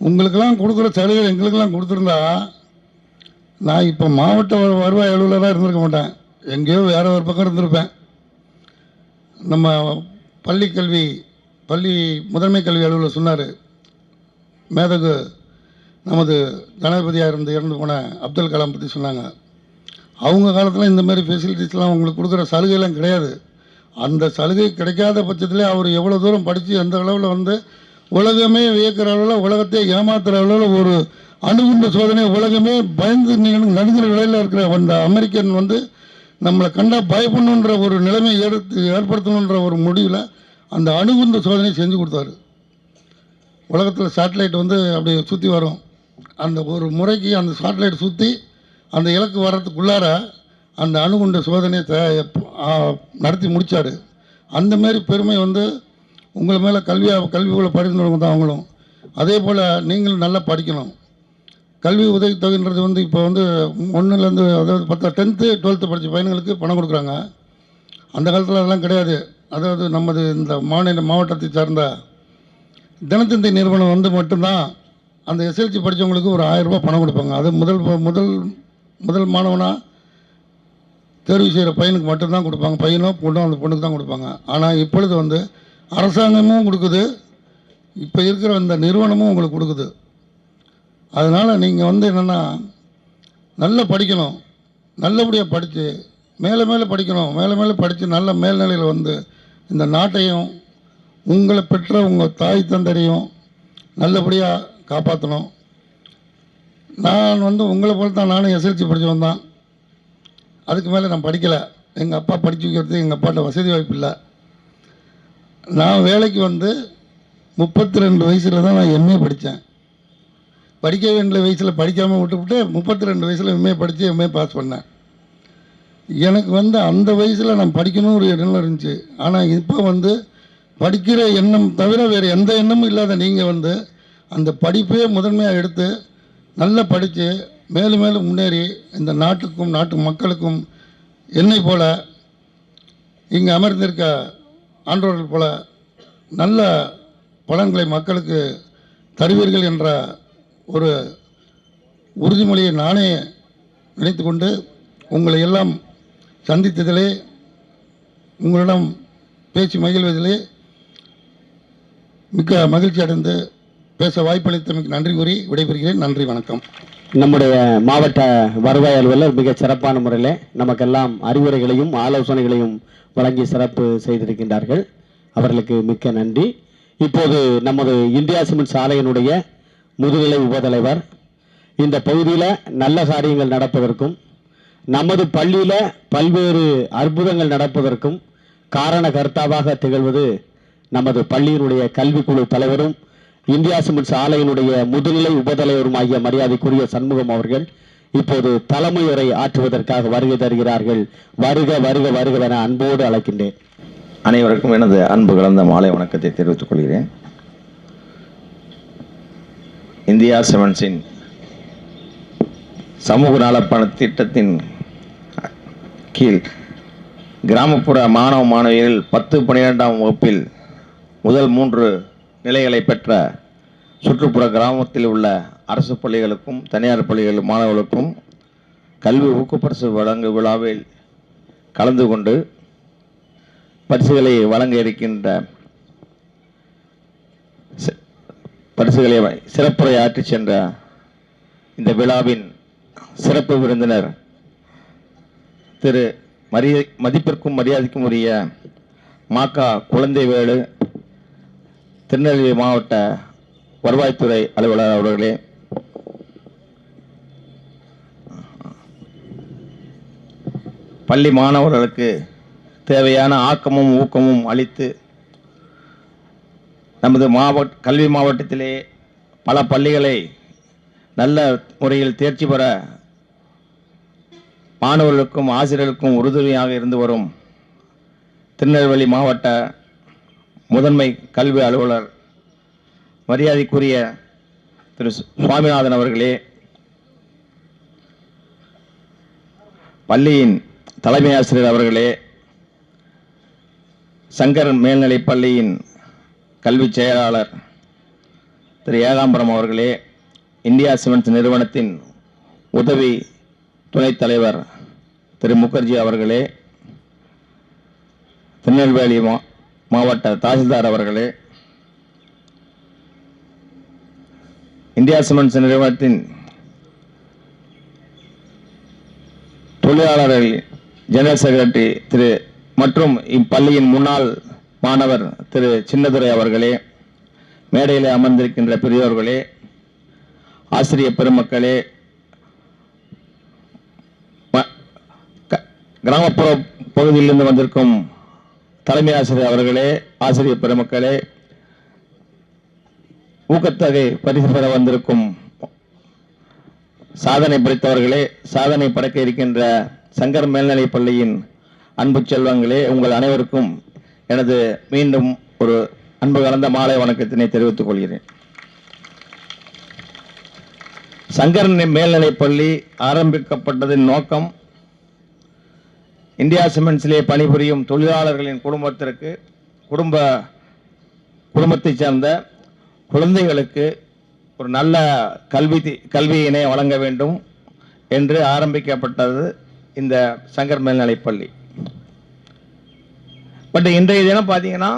உங்களுக்கெல்லாம் கொடுக்குற சலுகை எங்களுக்கெல்லாம் கொடுத்துருந்தா நான் இப்போ மாவட்ட வருவாய் அலுவலராக இருந்திருக்க மாட்டேன், எங்கேயோ வேறு ஒரு பக்கம் இருந்திருப்பேன். நம்ம பள்ளி முதன்மை கல்வி அலுவலர் சொன்னார், மேதகு நமது ஜனாதிபதியாக இறந்து போன அப்துல் கலாம் பற்றி சொன்னாங்க. அவங்க காலத்தில் இந்த மாதிரி ஃபெசிலிட்டிஸ்லாம் உங்களுக்கு கொடுக்குற சலுகைலாம் கிடையாது. அந்த சலுகை கிடைக்காத பட்சத்திலே அவர் எவ்வளோ தூரம் படித்து எந்த அளவில் வந்து உலகமே வியக்கிற அளவில் உலகத்தை ஏமாத்துகிற அளவில் ஒரு அணுகுண்டு சோதனை உலகமே பயந்து நடுங்கிற நிலையில் இருக்கிற அந்த அமெரிக்கன் வந்து நம்மளை கண்டா பயப்படணுன்ற ஒரு நிலைமை ஏற்படுத்தணுன்ற ஒரு முடிவில் அந்த அணுகுண்டு சோதனை செஞ்சு கொடுத்தாரு. உலகத்தில் சேட்டலைட் வந்து அப்படி சுற்றி வரும். அந்த ஒரு முறைக்கு அந்த சேட்டலைட் சுற்றி அந்த இலக்கு வர்றதுக்குள்ளார அந்த அணுகுண்டு சோதனையை நடத்தி முடித்தார். அந்தமாரி பெருமை வந்து உங்களை மேலே கல்விக்குள்ளே படிக்கிறவங்க தான் அவங்களும். அதே போல் நீங்களும் நல்லா படிக்கணும். கல்வி உதவித்தொகைன்றது வந்து இப்போ வந்து 1லேருந்து அதாவது 10th 12th படித்த பையன்களுக்கு பணம் கொடுக்குறாங்க. அந்த காலத்தில் அதெல்லாம் கிடையாது. அதாவது நமது இந்த மாவட்டத்தை சார்ந்த தினத்தந்தி நிறுவனம் வந்து மட்டும்தான் அந்த எஸ்எல்சி படித்தவங்களுக்கு ஒரு ₹1000 பணம் கொடுப்பாங்க. அது முதல் மாணவனாக தேர்வு செய்கிற பையனுக்கு மட்டும்தான் கொடுப்பாங்க. பையனோ பொண்ணோ அந்த பொண்ணுக்கு தான் கொடுப்பாங்க. ஆனால் இப்பொழுது வந்து அரசாங்கமும் கொடுக்குது, இப்போ இருக்கிற இந்த நிறுவனமும் உங்களுக்கு கொடுக்குது. அதனால் நீங்கள் வந்து என்னென்னா நல்லா படிக்கணும், நல்லபடியாக படித்து மேலே படிக்கணும், மேலே படித்து நல்ல மேல்நிலையில் வந்து இந்த நாட்டையும் உங்களை பெற்ற உங்கள் தாய் தந்தரையும் நல்லபடியாக காப்பாற்றணும். நான் வந்து உங்களை போல தான் நானும் எஸ்எல்சி படித்தவன் தான். அதுக்கு மேலே நான் படிக்கலை. எங்கள் அப்பா படித்து வைக்கிறது எங்கள் அப்பாட்ட வசதி வாய்ப்பு இல்லை. நான் வேலைக்கு வந்து 32 வயசில் தான் நான் எம்ஏ படித்தேன். படிக்க வேண்டிய வயசில் படிக்காமல் விட்டுவிட்டு 32 வயசில் எம்ஏ படித்து எம்ஏ பாஸ் பண்ணேன். எனக்கு வந்து அந்த வயசில் நான் படிக்கணும் ஒரு எண்ணம் இருந்துச்சு. ஆனால் இப்போ வந்து படிக்கிற எண்ணம் தவிர வேறு எந்த எண்ணமும் இல்லாத நீங்கள் வந்து அந்த படிப்பே முதன்மையாக எடுத்து நல்லா படித்து மேலும் முன்னேறி இந்த நாட்டுக்கும் நாட்டு மக்களுக்கும் என்னை போல இங்கே அமர்ந்திருக்க ஆண்டவர்கள் போல நல்ல பலன்களை மக்களுக்கு தருவீர்கள் என்ற ஒரு உறுதிமொழியை நானே நினைத்து கொண்டு உங்களை எல்லாம் சந்தித்ததிலே, உங்களிடம் பேச்சு மகிழ்வதிலே மிக்க மகிழ்ச்சி அடைந்து பேச வாய்ப்பளித்தமைக்கு நன்றி கூறி விடைபெறுகிறேன். நன்றி, வணக்கம். நம்முடைய மாவட்ட வருவாய் அலுவலர் மிக சிறப்பான முறையில் நமக்கெல்லாம் அறிவுரைகளையும் ஆலோசனைகளையும் வழங்கி சிறப்பு செய்திருக்கின்றார்கள். அவர்களுக்கு மிக்க நன்றி. இப்போது நமது இந்தியா சிமெண்ட்ஸ் ஆலையினுடைய முதுநிலை உபதலைவர் இந்த பகுதியில் நல்ல காரியங்கள் நடப்பதற்கும் நமது பள்ளியில் பல்வேறு அற்புதங்கள் நடப்பதற்கும் காரண கர்த்தாவாக திகழ்வது நமது பள்ளியினுடைய கல்விக்குழு தலைவரும் இந்தியா சிமெண்ட்ஸ் ஆலையினுடைய முதுநிலை உபதலைவரும் ஆகிய மரியாதைக்குரிய சண்முகம் அவர்கள் இப்போது தலைமையுரை ஆற்றுவதற்காக வருகை தருகிறார்கள். வருக வருக வருக என அன்போடு அழைக்கின்றேன். அனைவருக்கும் எனது அன்பு கலந்த மாலை வணக்கத்தை தெரிவித்துக் கொள்கிறேன். இந்தியா சிமெண்ட்ஸின் சமூக நலப்பண திட்டத்தின் கீழ் கிராமப்புற மாணவ மாணவியர்கள் 10-12ஆம் வகுப்பில் முதல் 3 நிலைகளை பெற்ற சுற்றுப்புற கிராமத்தில் உள்ள அரசு பள்ளிகளுக்கும் தனியார் பள்ளிகள் மாணவர்களுக்கும் கல்வி ஊக்கப்பரிசு வழங்கும் விழாவில் கலந்து கொண்டு பரிசுகளை வழங்க இருக்கின்ற பரிசுகளை சிறப்புரை ஆற்றி சென்ற இந்த விழாவின் சிறப்பு விருந்தினர் திரு மதிப்பிற்கும் மரியாதைக்கும் உரிய மாக்கா குழந்தைவேலு திருநெல்வேலி மாவட்ட வருவாய்த்துறை அலுவலர் அவர்களே, பள்ளி மாணவர்களுக்கு தேவையான ஆக்கமும் ஊக்கமும் அளித்து நமது கல்வி மாவட்டத்திலே பல பள்ளிகளை நல்ல முறையில் தேர்ச்சி பெற மாணவர்களுக்கும் ஆசிரியர்களுக்கும் உறுதுணையாக இருந்து வரும் திருநெல்வேலி மாவட்ட முதன்மை கல்வி அலுவலர் மரியாதைக்குரிய திரு சுவாமிநாதன் அவர்களே, பள்ளியின் தலைமை ஆசிரியர் அவர்களே, சங்கர் மேல்நிலைப் பள்ளியின் கல்வி செயலாளர் திரு ஏகாம்பரம் அவர்களே, இந்தியா சிமெண்ட்ஸ் நிறுவனத்தின் உதவி துணைத் தலைவர் திரு முகர்ஜி அவர்களே, திருநெல்வேலி மாவட்ட தாசில்தார் அவர்களே, இந்தியா சிமெண்ட்ஸ் நிறுவனத்தின் தொழிலாளர்கள் ஜெனரல் செக்ரட்டரி திரு மற்றும் இப்பள்ளியின் முன்னாள் மாணவர் திரு சின்னதுரை அவர்களே, மேடையில் அமர்ந்திருக்கின்ற பெரியோர்களே, ஆசிரியர் பெருமக்களே, கிராமப்புற பகுதியிலிருந்து வந்திருக்கும் தலைமை ஆசிரியர் அவர்களே, ஆசிரியர் பெருமக்களே, ஊக்கத்தொகை பரிசு பெற வந்திருக்கும் சாதனை படைத்தவர்களே, சாதனை படைக்க இருக்கின்ற சங்கர் மேல்நிலைப் பள்ளியின் அன்பு செல்வங்களே, உங்கள் அனைவருக்கும் எனது மீண்டும் ஒரு அன்பு கலந்த மாலை வணக்கத்தினை தெரிவித்துக் கொள்கிறேன். சங்கர் மேல்நிலைப் பள்ளி ஆரம்பிக்கப்பட்டதின் நோக்கம் இந்தியா சிமெண்ட்ஸிலே பணிபுரியும் தொழிலாளர்களின் குடும்பத்தைச் சேர்ந்த குழந்தைகளுக்கு ஒரு நல்ல கல்வியினை வழங்க வேண்டும் என்று ஆரம்பிக்கப்பட்டது இந்த சங்கர் மேல்நிலைப் பள்ளி. பட் இன்றைய தினம் பார்த்தீங்கன்னா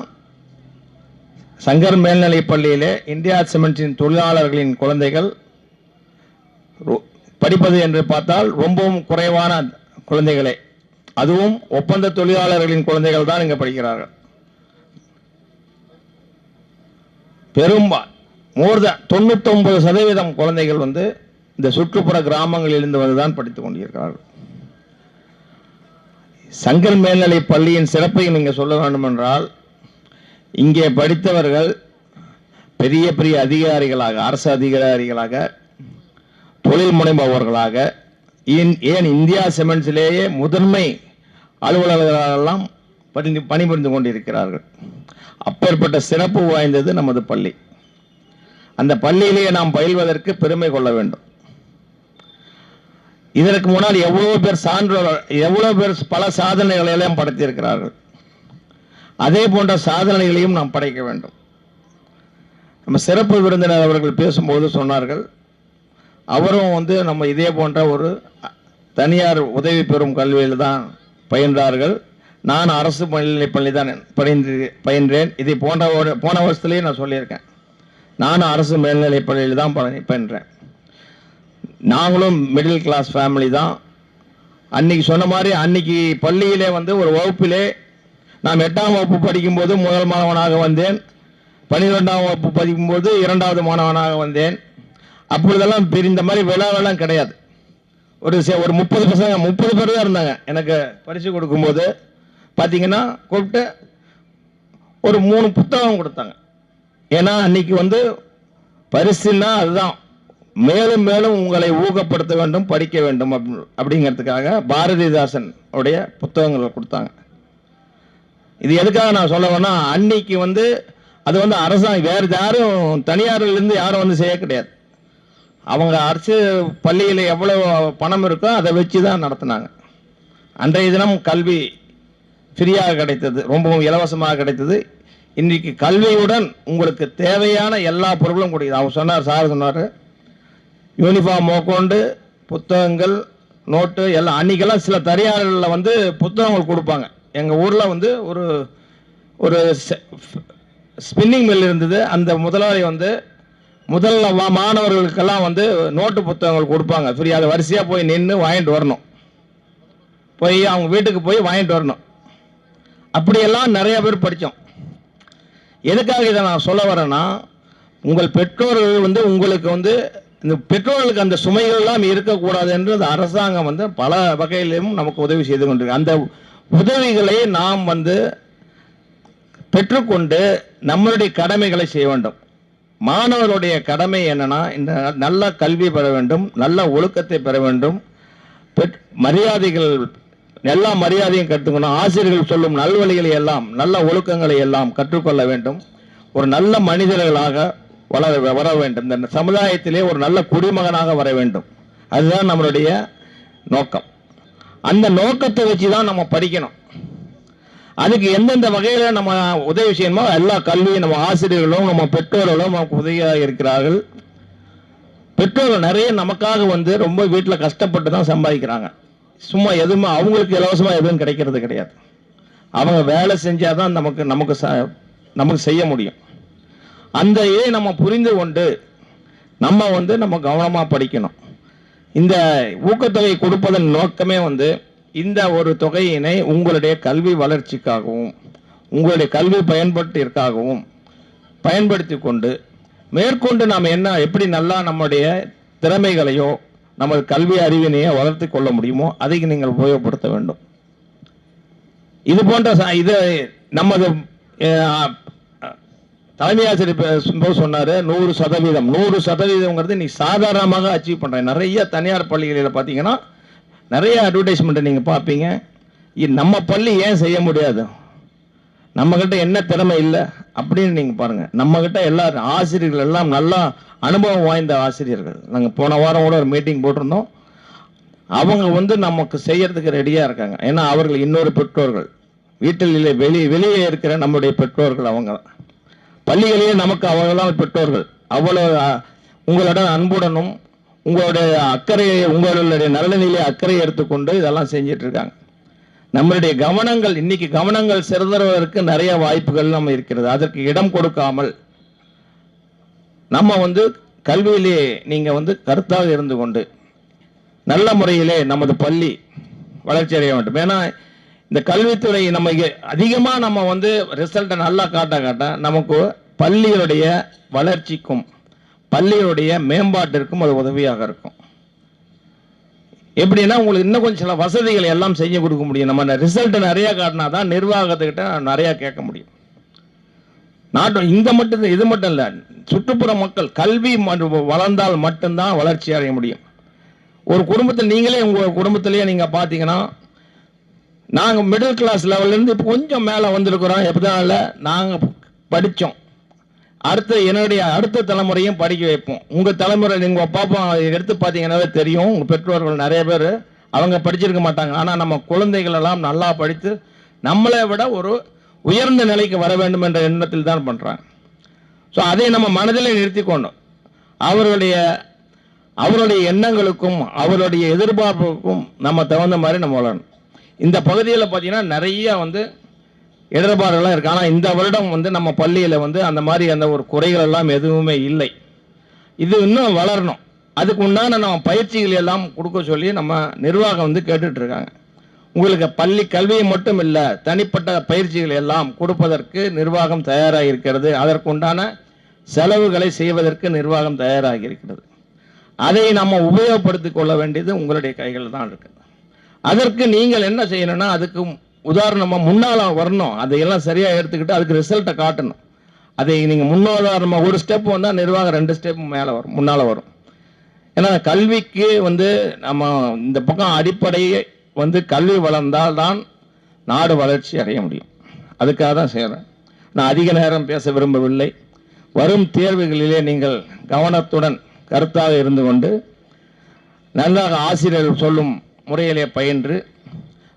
சங்கர் மேல்நிலைப் பள்ளியிலே இந்தியா சிமெண்ட்ஸின் தொழிலாளர்களின் குழந்தைகள் படிப்பது என்று பார்த்தால் ரொம்பவும் குறைவான குழந்தைகளே, அதுவும் ஒப்பந்த தொழிலாளர்களின் குழந்தைகள் தான் இங்கே படிக்கிறார்கள். மோர் தென் 99% குழந்தைகள் இந்த சுற்றுப்புற கிராமங்களிலிருந்து வந்துதான் படித்துக் கொண்டிருக்கிறார்கள். சங்கர் மேல்நிலைப் பள்ளியின் சிறப்பை நீங்க சொல்ல வேண்டும் என்றால், இங்கே படித்தவர்கள் பெரிய பெரிய அதிகாரிகளாக, அரசு அதிகாரிகளாக, தொழில் முனைபவர்களாக, ஏன் இந்தியா சிமெண்ட்ஸிலேயே முதன்மை அலுவலர்களெல்லாம் பணிபுரிந்து கொண்டிருக்கிறார்கள். அப்பேற்பட்ட சிறப்பு வாய்ந்தது நமது பள்ளி. அந்த பள்ளியிலேயே நாம் பயில்வதற்கு பெருமை கொள்ள வேண்டும். இதற்கு முன்னால் எவ்வளவு பேர் பல சாதனைகளை எல்லாம் படைத்திருக்கிறார்கள். அதே போன்ற சாதனைகளையும் நாம் படைக்க வேண்டும். நம்ம சிறப்பு விருந்தினர் அவர்கள் பேசும்போது சொன்னார்கள், அவரும் வந்து நம்ம இதே போன்ற ஒரு தனியார் உதவி பெறும் கல்வியில் தான் பயின்றார்கள். நான் அரசு மேல்நிலைப் பள்ளி தான் பயின்றேன். இதை போன வருஷத்துலேயே நான் சொல்லியிருக்கேன். நானும் அரசு மேல்நிலைப் பள்ளியில் தான் பயின்றேன். நாங்களும் மிடில் கிளாஸ் ஃபேமிலி தான். அன்னைக்கு சொன்ன மாதிரி அன்னைக்கு பள்ளியிலே வந்து ஒரு வகுப்பிலே நான் 8ஆம் வகுப்பு படிக்கும்போது முதல் மாணவனாக வந்தேன். 12ஆம் வகுப்பு படிக்கும்போது 2வது மாணவனாக வந்தேன். அப்பொழுதெல்லாம் இந்த மாதிரி விழாவெல்லாம் கிடையாது. ஒரு 30 பேர் தான் இருந்தாங்க. எனக்கு பரிசு கொடுக்கும்போது பார்த்தீங்கன்னா கூப்பிட்டு ஒரு 3 புத்தகம் கொடுத்தாங்க. ஏன்னா அன்னைக்கு வந்து பரிசுன்னா அதுதான், மேலும் மேலும் உங்களை ஊக்கப்படுத்த வேண்டும், படிக்க வேண்டும் அப்படிங்கிறதுக்காக பாரதிதாசன் உடைய புத்தகங்களை கொடுத்தாங்க. இது எதுக்காக நான் சொல்ல வேணா, அன்னைக்கு வந்து அது வந்து அரசாங்கம் வேறு யாரும் தனியாரிலிருந்து யாரும் வந்து செய்ய கிடையாது. அவங்க அரசு பள்ளியில் எவ்வளவு பணம் இருக்கோ அதை வச்சு தான் நடத்தினாங்க. அன்றைய தினம் கல்வி ஃப்ரீயாக கிடைத்தது, ரொம்பவும் இலவசமாக கிடைத்தது. இன்றைக்கு கல்வியுடன் உங்களுக்கு தேவையான எல்லா பொருளும் கொடுக்குது. அவங்க சொன்னார், சார் சொன்னார், யூனிஃபார்ம் மோக்கொண்டு புத்தகங்கள் நோட்டு எல்லாம். அன்றைக்கெல்லாம் சில தனியார்களில் வந்து புத்தகங்கள் கொடுப்பாங்க. எங்கள் ஊரில் வந்து ஒரு ஸ்பின்னிங் மில் இருந்தது. அந்த முதலாளி வந்து முதல்ல மாணவர்களுக்கெல்லாம் வந்து நோட்டு புத்தகங்கள் கொடுப்பாங்க ஃப்ரீ. அதை வரிசையாக போய் நின்று வாங்கிட்டு வரணும், போய் அவங்க வீட்டுக்கு போய் வாங்கிட்டு வரணும். அப்படியெல்லாம் நிறைய பேர் படித்தோம். எதுக்காக இதை நான் சொல்ல வரேன்னா, உங்கள் பெற்றோர்கள் வந்து உங்களுக்கு வந்து இந்த பெற்றோர்களுக்கு அந்த சுமைகள்லாம் இருக்கக்கூடாது என்று அந்த அரசாங்கம் வந்து பல வகையிலும் நமக்கு உதவி செய்து கொண்டிருக்கு. அந்த உதவிகளை நாம் வந்து பெற்றுக்கொண்டு நம்மளுடைய கடமைகளை செய்ய வேண்டும். மாணவருடைய கடமை என்னன்னா, இந்த நல்ல கல்வி பெற வேண்டும், நல்ல ஒழுக்கத்தை பெற வேண்டும், மரியாதைகள் எல்லா மரியாதையும் கற்றுக்கணும், ஆசிரியர்கள் சொல்லும் நல்வழிகளை எல்லாம் நல்ல ஒழுக்கங்களை எல்லாம் கற்றுக்கொள்ள வேண்டும், ஒரு நல்ல மனிதர்களாக வர வேண்டும், இந்த சமுதாயத்திலே ஒரு நல்ல குடிமகனாக வர வேண்டும். அதுதான் நம்மளுடைய நோக்கம். அந்த நோக்கத்தை வச்சு தான் நம்ம படிக்கணும். அதுக்கு எந்தெந்த வகையில நம்ம உதவி செய்யணுமோ எல்லா கல்வியும் நம்ம ஆசிரியர்களும் நம்ம பெற்றோர்களும் நமக்கு உதவியாக இருக்கிறார்கள். பெற்றோர்கள் நிறைய நமக்காக வந்து ரொம்ப வீட்டில் கஷ்டப்பட்டு தான் சம்பாதிக்கிறாங்க. சும்மா எதுவுமே அவங்களுக்கு இலவசமாக எதுவும் கிடைக்கிறது கிடையாது. அவங்க வேலை செஞ்சாதான் நமக்கு செய்ய முடியும். அந்த இதை நம்ம புரிந்து கொண்டு நம்ம கவனமாக படிக்கணும். இந்த ஊக்கத்தொகை கொடுப்பதன் நோக்கமே வந்து இந்த ஒரு தொகையினை உங்களுடைய கல்வி வளர்ச்சிக்காகவும் உங்களுடைய கல்வி பயன்பாட்டிற்காகவும் பயன்படுத்தி கொண்டு மேற்கொண்டு நாம் எப்படி நல்லா நம்முடைய திறமைகளையோ நமது கல்வி அறிவினையோ வளர்த்து கொள்ள முடியுமோ அதை நீங்கள் உபயோகப்படுத்த வேண்டும். இது போன்ற இது நமது தலைமை ஆசிரியர் சொன்னாரு 100%. நீ சாதாரணமாக அச்சீவ் பண்றேன். நிறைய தனியார் பள்ளிகளில் பார்த்தீங்கன்னா நிறைய அட்வர்டைஸ்மெண்ட் நீங்க பார்ப்பீங்க. நம்ம பள்ளி ஏன் செய்ய முடியாது, நம்ம கிட்ட என்ன திறமை இல்லை அப்படின்னு நீங்க பாருங்க. நம்ம கிட்ட எல்லா ஆசிரியர்கள் எல்லாம் நல்லா அனுபவம் வாய்ந்த ஆசிரியர்கள். நாங்கள் போன வாரம் கூட ஒரு மீட்டிங் போட்டிருந்தோம். அவங்க வந்து நமக்கு செய்யறதுக்கு ரெடியா இருக்காங்க. ஏன்னா அவர்கள் இன்னொரு பெற்றோர்கள், வீட்டில் வெளியே இருக்கிற நம்முடைய பெற்றோர்கள். அவங்க பள்ளிகளிலே நமக்கு அவங்களாம் பெற்றோர்கள். அவ்வளவு உங்களுடன் அன்புடனும் உங்களுடைய அக்கறையை உங்களுடைய நலனிலே அக்கறையை எடுத்துக்கொண்டு இதெல்லாம் செஞ்சிட்டு இருக்காங்க. நம்மளுடைய கவனங்கள் இன்னைக்கு சிதறுவதற்கு நிறைய வாய்ப்புகள் நம்ம இருக்கிறது. அதற்கு இடம் கொடுக்காமல் நம்ம வந்து கல்வியிலே நீங்க வந்து கருத்தாக இருந்து கொண்டு நல்ல முறையிலே நமது பள்ளி வளர்ச்சி அடைய வேண்டும். ஏன்னா இந்த கல்வித்துறை நம்ம அதிகமாக நம்ம வந்து ரிசல்ட்டை நல்லா காட்ட நமக்கு பள்ளியுடைய வளர்ச்சிக்கும் பள்ளியுடைய மேம்பாட்டிற்கும் அது உதவியாக இருக்கும். எப்படின்னா உங்களுக்கு இன்னும் கொஞ்சம் சில வசதிகளை எல்லாம் செய்ய கொடுக்க முடியும். நம்ம ரிசல்ட் நிறைய காட்டினா தான் நிர்வாகத்துக்கிட்ட நிறைய கேட்க முடியும். இது மட்டும் இல்லை, சுற்றுப்புற மக்கள் கல்வி வளர்ந்தால் மட்டும்தான் வளர்ச்சி அடைய முடியும். ஒரு குடும்பத்தில் நீங்களே உங்கள் குடும்பத்திலேயே நீங்கள் பார்த்தீங்கன்னா, நாங்கள் மிடில் கிளாஸ் லெவல்லேருந்து இப்போ கொஞ்சம் மேலே வந்திருக்கிறோம். எப்படினால நாங்கள் படித்தோம், என்னுடைய அடுத்த தலைமுறையும் படிக்க வைப்போம். உங்கள் தலைமுறை நீங்கள் பார்ப்போம் எடுத்து பார்த்தீங்கன்னாவே தெரியும். உங்கள் பெற்றோர்கள் நிறைய பேர் அவங்க படிச்சிருக்க மாட்டாங்க. ஆனால் நம்ம குழந்தைகள் எல்லாம் நல்லா படித்து நம்மளை விட உயர்ந்த நிலைக்கு வர வேண்டும் என்ற எண்ணத்தில் தான் பண்ணுறாங்க. ஸோ அதை நம்ம மனதில் நிறுத்திக்கொண்டோம். அவருடைய எண்ணங்களுக்கும் அவருடைய எதிர்பார்ப்புக்கும் நம்ம தகுந்த மாதிரி நம்ம வளரணும். இந்த பகுதியில் பார்த்தீங்கன்னா நிறைய இடர்பாடுகள்லாம் இருக்குது. ஆனால் இந்த வருடம் நம்ம பள்ளியில் அந்த மாதிரி அந்த ஒரு குறைகள் எல்லாம் எதுவுமே இல்லை. இது இன்னும் வளரணும். அதுக்கு உண்டான நம்ம பயிற்சிகள் எல்லாம் கொடுக்க சொல்லி நம்ம நிர்வாகம் கேட்டுட்ருக்காங்க. உங்களுக்கு பள்ளி கல்வியை மட்டும் இல்லை, தனிப்பட்ட பயிற்சிகள் எல்லாம் கொடுப்பதற்கு நிர்வாகம் தயாராக இருக்கிறது. அதற்குண்டான செலவுகளை செய்வதற்கு நிர்வாகம் தயாராக இருக்கிறது. அதை நம்ம உபயோகப்படுத்திக் கொள்ள வேண்டியது உங்களுடைய கைகள் தான் இருக்குது. அதற்கு நீங்கள் என்ன செய்யணும்னா, அதுக்கு உதாரணமாக முன்னால் வரணும். அதையெல்லாம் சரியாக எடுத்துக்கிட்டு அதுக்கு ரிசல்ட்டை காட்டணும். அதை நீங்கள் முன்னுதாரணமாக ஒரு ஸ்டெப் வந்தால் நிர்வாகம் 2 ஸ்டெப் மேலே வரும், முன்னால் வரும். ஏன்னா கல்விக்கு நம்ம இந்த பக்கம் அடிப்படையே கல்வி வளர்ந்தால் தான் நாடு வளர்ச்சி அடைய முடியும். அதுக்காக தான் செய்கிறேன். நான் அதிக நேரம் பேச விரும்பவில்லை. வரும் தேர்வுகளிலே நீங்கள் கவனத்துடன் கருத்தாக இருந்து கொண்டு நல்ல ஆசிரியர்கள் சொல்லும் முறையிலே பயின்று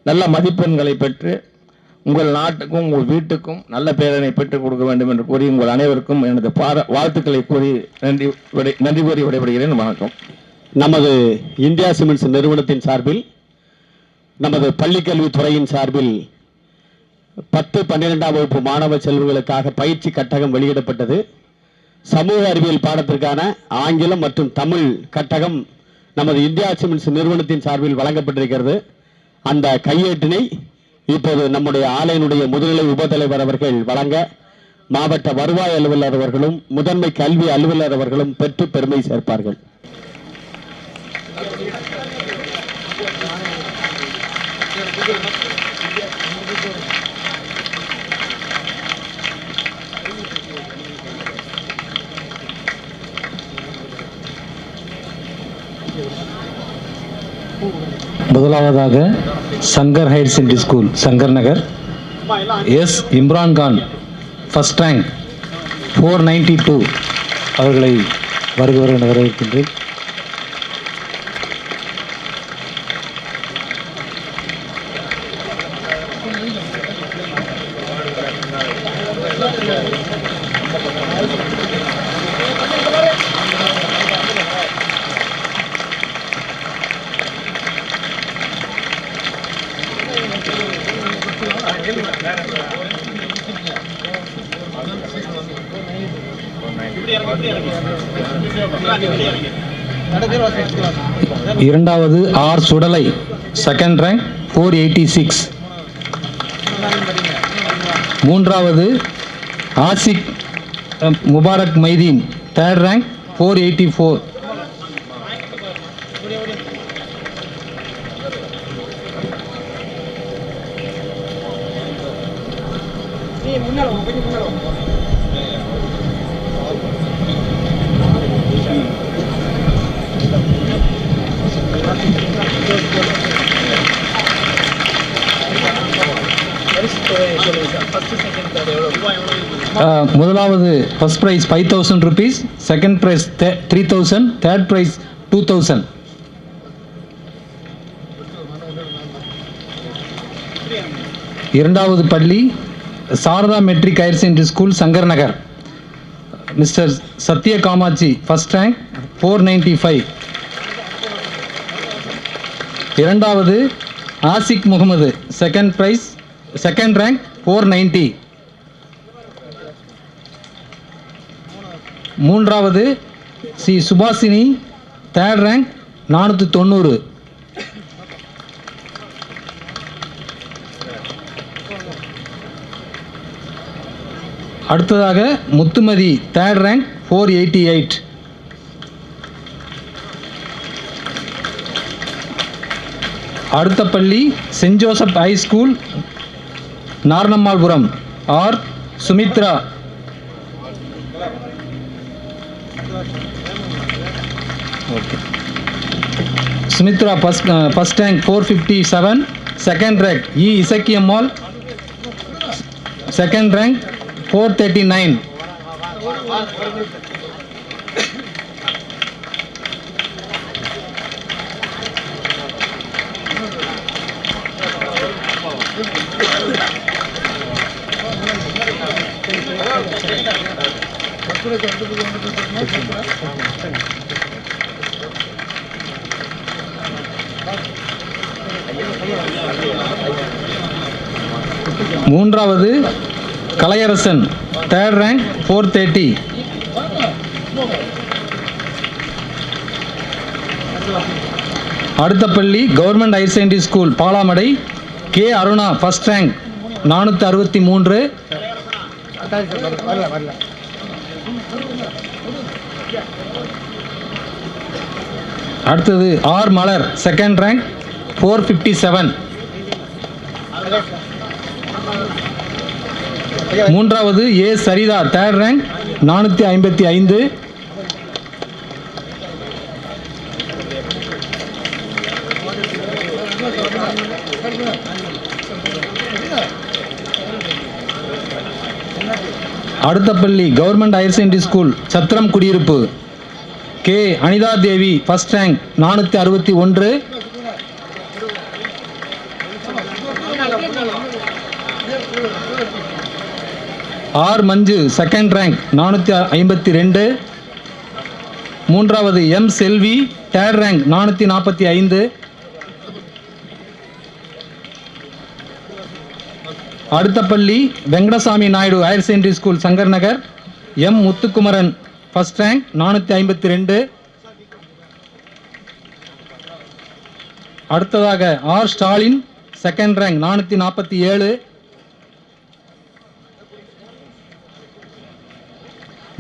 நல்ல மதிப்பெண்களை பெற்று உங்கள் நாட்டுக்கும் உங்கள் வீட்டுக்கும் நல்ல பேரனை பெற்றுக் கொடுக்க வேண்டும் என்று கூறி உங்கள் அனைவருக்கும் எனது வாழ்த்துக்களை கூறி நன்றி கூறி விடைபெறுகிறேன். வணக்கம். நமது இந்தியா சிமெண்ட்ஸ் நிறுவனத்தின் சார்பில், நமது பள்ளிக்கல்வித்துறையின் சார்பில் 10, 12ஆம் வகுப்பு மாணவ செல்வங்களுக்காக பயிற்சி கட்டகம் வெளியிடப்பட்டது. சமூக அறிவியல் பாடத்திற்கான ஆங்கிலம் மற்றும் தமிழ் கட்டகம் நமது இந்தியா சிமெண்ட்ஸ் நிறுவனத்தின் சார்பில் வழங்கப்பட்டிருக்கிறது. அந்த கையேட்டினை இப்போது நம்முடைய ஆலையினுடைய முதுநிலை உபத்தலைவர் அவர்கள் வழங்க மாவட்ட வருவாய் அலுவலர் அவர்களும் முதன்மை கல்வி அலுவலர் அவர்களும் பெற்று பெருமை சேர்ப்பார்கள். முதலாவதாக Shankar higher secondary school Shankar Nagar, S Imran Khan first rank 492 அவர்களை வருகிறவர்கள் வரவேற்கின்றேன். இரண்டாவது ஆர் சுடலை செகண்ட் ரேங்க் 486. மூன்றாவது ஆசிக் முபாரக் மைதீன் தேர்ட் ரேங்க் 484. முதலாவது first prize 5,000 rupees, second prize 3,000, third prize 2,000. இரண்டாவது பள்ளி Sharada matric higher secondary school Shankar Nagar, mister Sathya Kamatchi first rank 495. இரண்டாவது Asik Mohamed second prize second rank 490. மூன்றாவது சி சுபாசினி தேர்ட் ரேங்க் 490. அடுத்ததாக முத்துமதி தேர்ட் ரேங்க் 488. அடுத்த பள்ளி saint Joseph high school Narnammalpuram R Sumithra Sumithra first rank 457. Second rank E Isakkiammal second rank 439. மூன்றாவது கலையரசன், 3rd rank, 430. அடுத்த பள்ளி government higher secondary school Balamadai, K Aruna, 1st rank, 463. அடுத்தது ஆர் மலர், 2nd rank, 457. மூன்றாவது ஏ சரிதா, 3rd rank, 455. அடுத்த பள்ளி கவர்மெண்ட் ஹையர் செகண்டரி ஸ்கூல் சத்திரம் குடியிருப்பு, கே அனிதா தேவி, 1st rank, 461. ஆர் மஞ்சு, 2nd rank, 452. மூன்றாவது எம் செல்வி, 3rd rank, 445. அடுத்த பள்ளி Venkatasamy Naidu higher secondary school Shankar Nagar, M Muthukumaran, 1st rank, 452. அடுத்ததாக ஆர் ஸ்டாலின், 2nd rank, 447.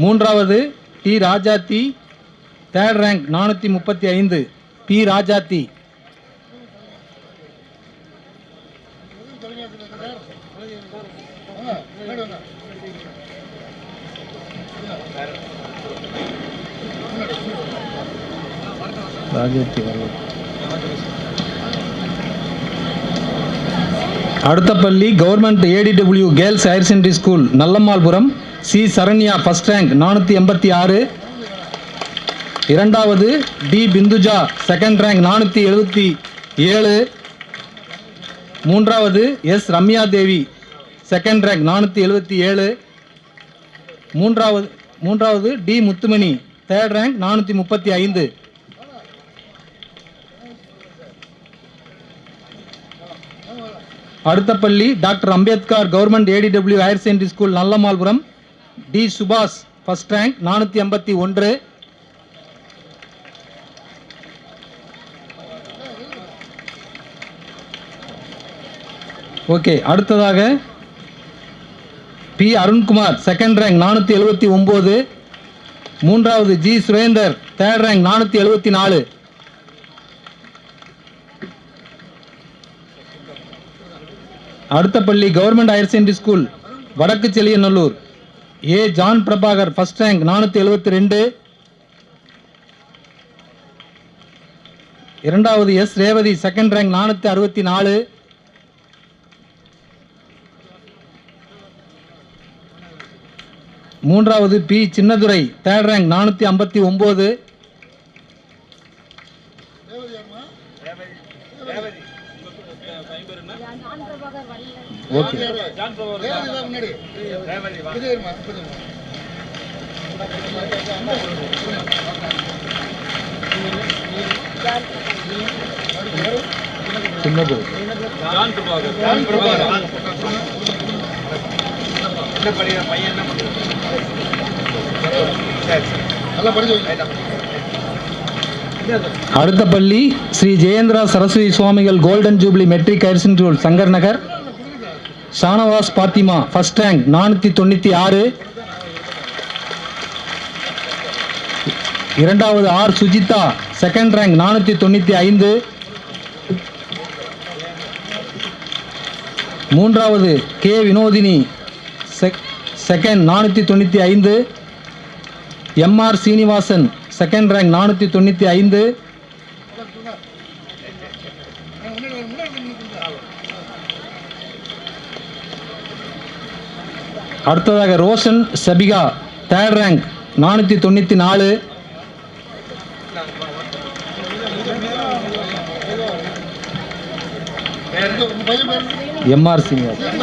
மூன்றாவது T Rajathi, 3rd rank, 435. P Rajathi. அடுத்த பள்ளி government ADW girls higher secondary school Nallammalpuram, C Saranya, 1st rank, 486. இரண்டாவது டி பிந்துஜா, 2nd rank, 477. மூன்றாவது எஸ் ரம்யா தேவி, 2nd rank, 477. மூன்றாவது டி முத்துமணி, 3rd rank, 435. அடுத்த பள்ளி doctor Ambedkar government ADW higher secondary school Nallammalpuram, T Subash, 1st rank, 481. Okay. அடுத்ததாக பி அருண்குமார், 2nd rank, 479. மூன்றாவது ஜி சுரேந்தர், 3rd rank, 474. அடுத்த பள்ளி கவர்மெண்ட் ஹையர் செகண்டரி ஸ்கூல் வடக்கு Seliyanallur, A John Prabhakar, 1st rank, 472. இரண்டாவது எஸ் ரேவதி, 2nd rank, 464. மூன்றாவது P Chinnadurai, 3rd rank, 459. Okay. Chinnadurai அடுத்த பள்ளி Sri Jayendra Saraswathi Swamigal golden jubilee matric higher secondary school Shankar Nagar, Shanawaz Fathima, 1st rank, 496. இரண்டாவது ஆர் சுஜிதா, 2nd rank, 495. மூன்றாவது K Vinothini, 2nd, 495. M R Srinivasan, 2nd rank, 495. அடுத்ததாக Roshan Sabika, 3rd rank, 494. MR Srinivasan.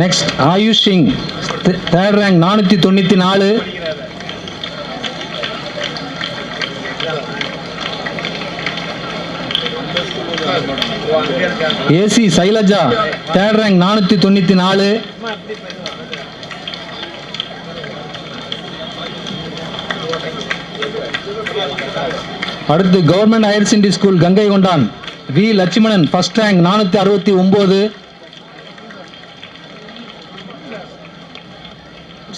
Next Ayush Singh, third rank 494. AC Sailaja, third rank 494. அடுத்து government higher secondary school Gangai Kondan, V Lakshmanan, first rank 469.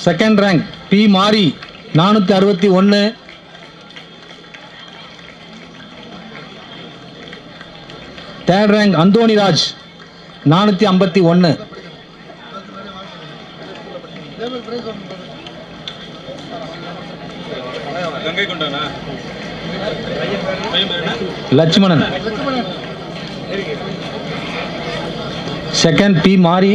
Second rank P Mari 461. Third rank Antonyraj 451. Lakshmanan, second P Mari,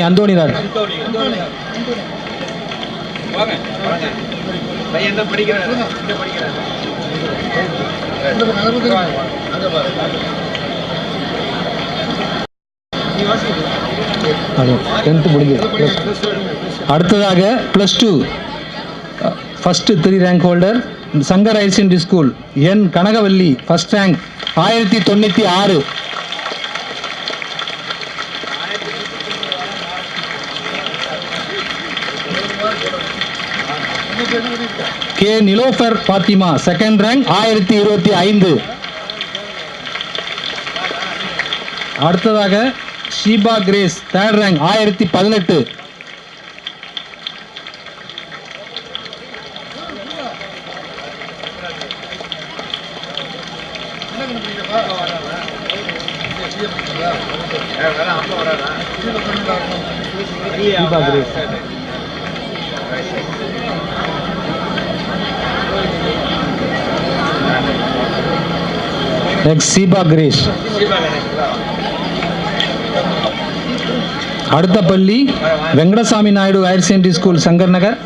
Antonyraj. அடுத்ததாக +2 first 3 rank holder Shankar higher secondary school என் Kanagavalli, first rank 1096. K Nilofar Fathima, second rank 1025. அடுத்ததாக Sheeba Grace, third rank 1018. Sheeba Grace. Next Sheeba Grace. அடுத்த பள்ளி Venkatasamy Naidu higher secondary school Shankar Nagar.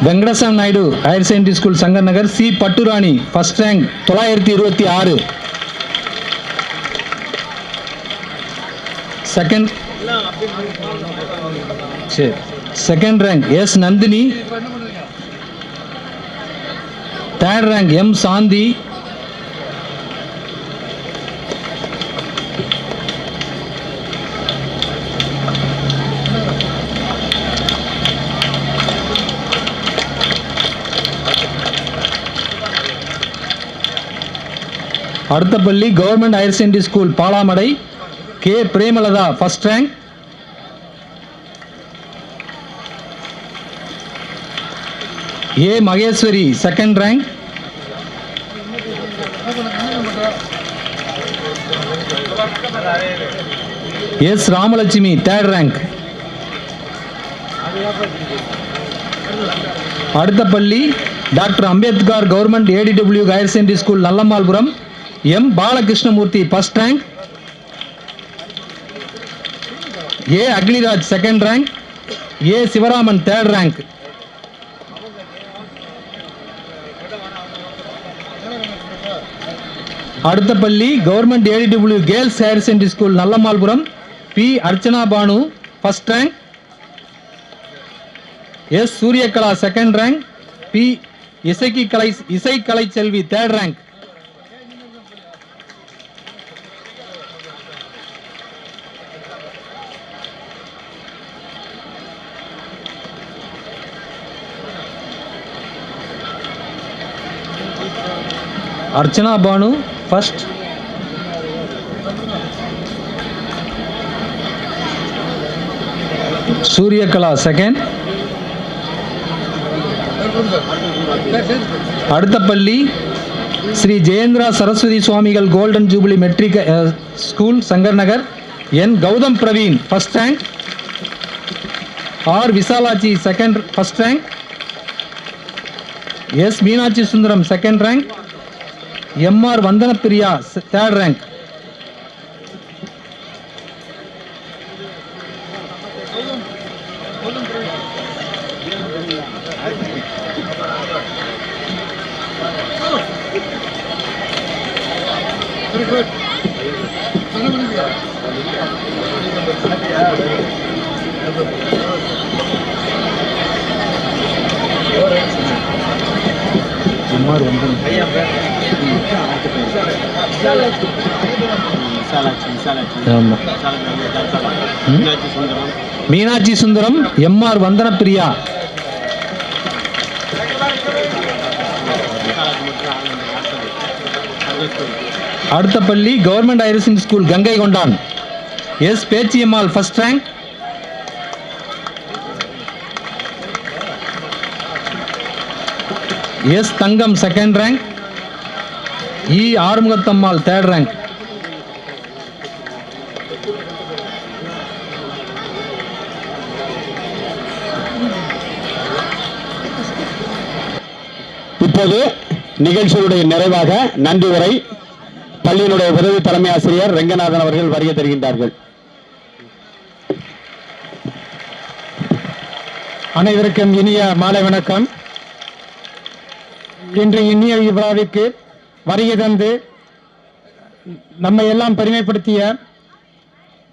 Venkatasamy Naidu higher secondary school Shankar Nagar C Patturani, first rank 926. Second rank S Nandhini, third rank M Shanthi. அடுத்த பள்ளி government higher secondary school Balamadai K Premalatha, first rank. A Maheswari, second rank. S Ramalakshmi, third rank. அடுத்த பள்ளி doctor Ambedkar government ADW higher secondary school Nallammalpuram M Balakrishnamoorthy, first rank. A Agniraj, second rank. A Sivaraman, third rank. அடுத்த பள்ளி government ADW girls higher secondary school Nallammalpuram P Archana Banu, first rank. S Suryakala, second rank. P Isaikalai Selvi, third rank. Archana Banu first. Suryakala second. அடுத்த பள்ளி Sri Jayendra Saraswathi Swamigal golden jubilee matric school Shankar Nagar N Gautham Praveen, first rank. R Visalakshi, second, first rank. S Meenakshi Sundaram, second rank. MR Vandhanapriya, third rank. Meenakshi Sundaram, MR Vandhanapriya. அடுத்த பள்ளி government higher secondary school Gangai Kondan. S Pechiammal first rank. S Thangam second rank. E Arumugathammal third rank. இப்போது நிகழ்ச்சியுடைய நிறைவாக நன்றி உரை பள்ளியினுடைய உதவி தலைமை ஆசிரியர் ரெங்கநாதன் அவர்கள் வருகை தருகின்றார்கள். அனைவருக்கும் இனிய மாலை வணக்கம். இன்று இனிய விழாவிற்கு வருகை தந்து நம்மை எல்லாம் பெருமைப்படுத்திய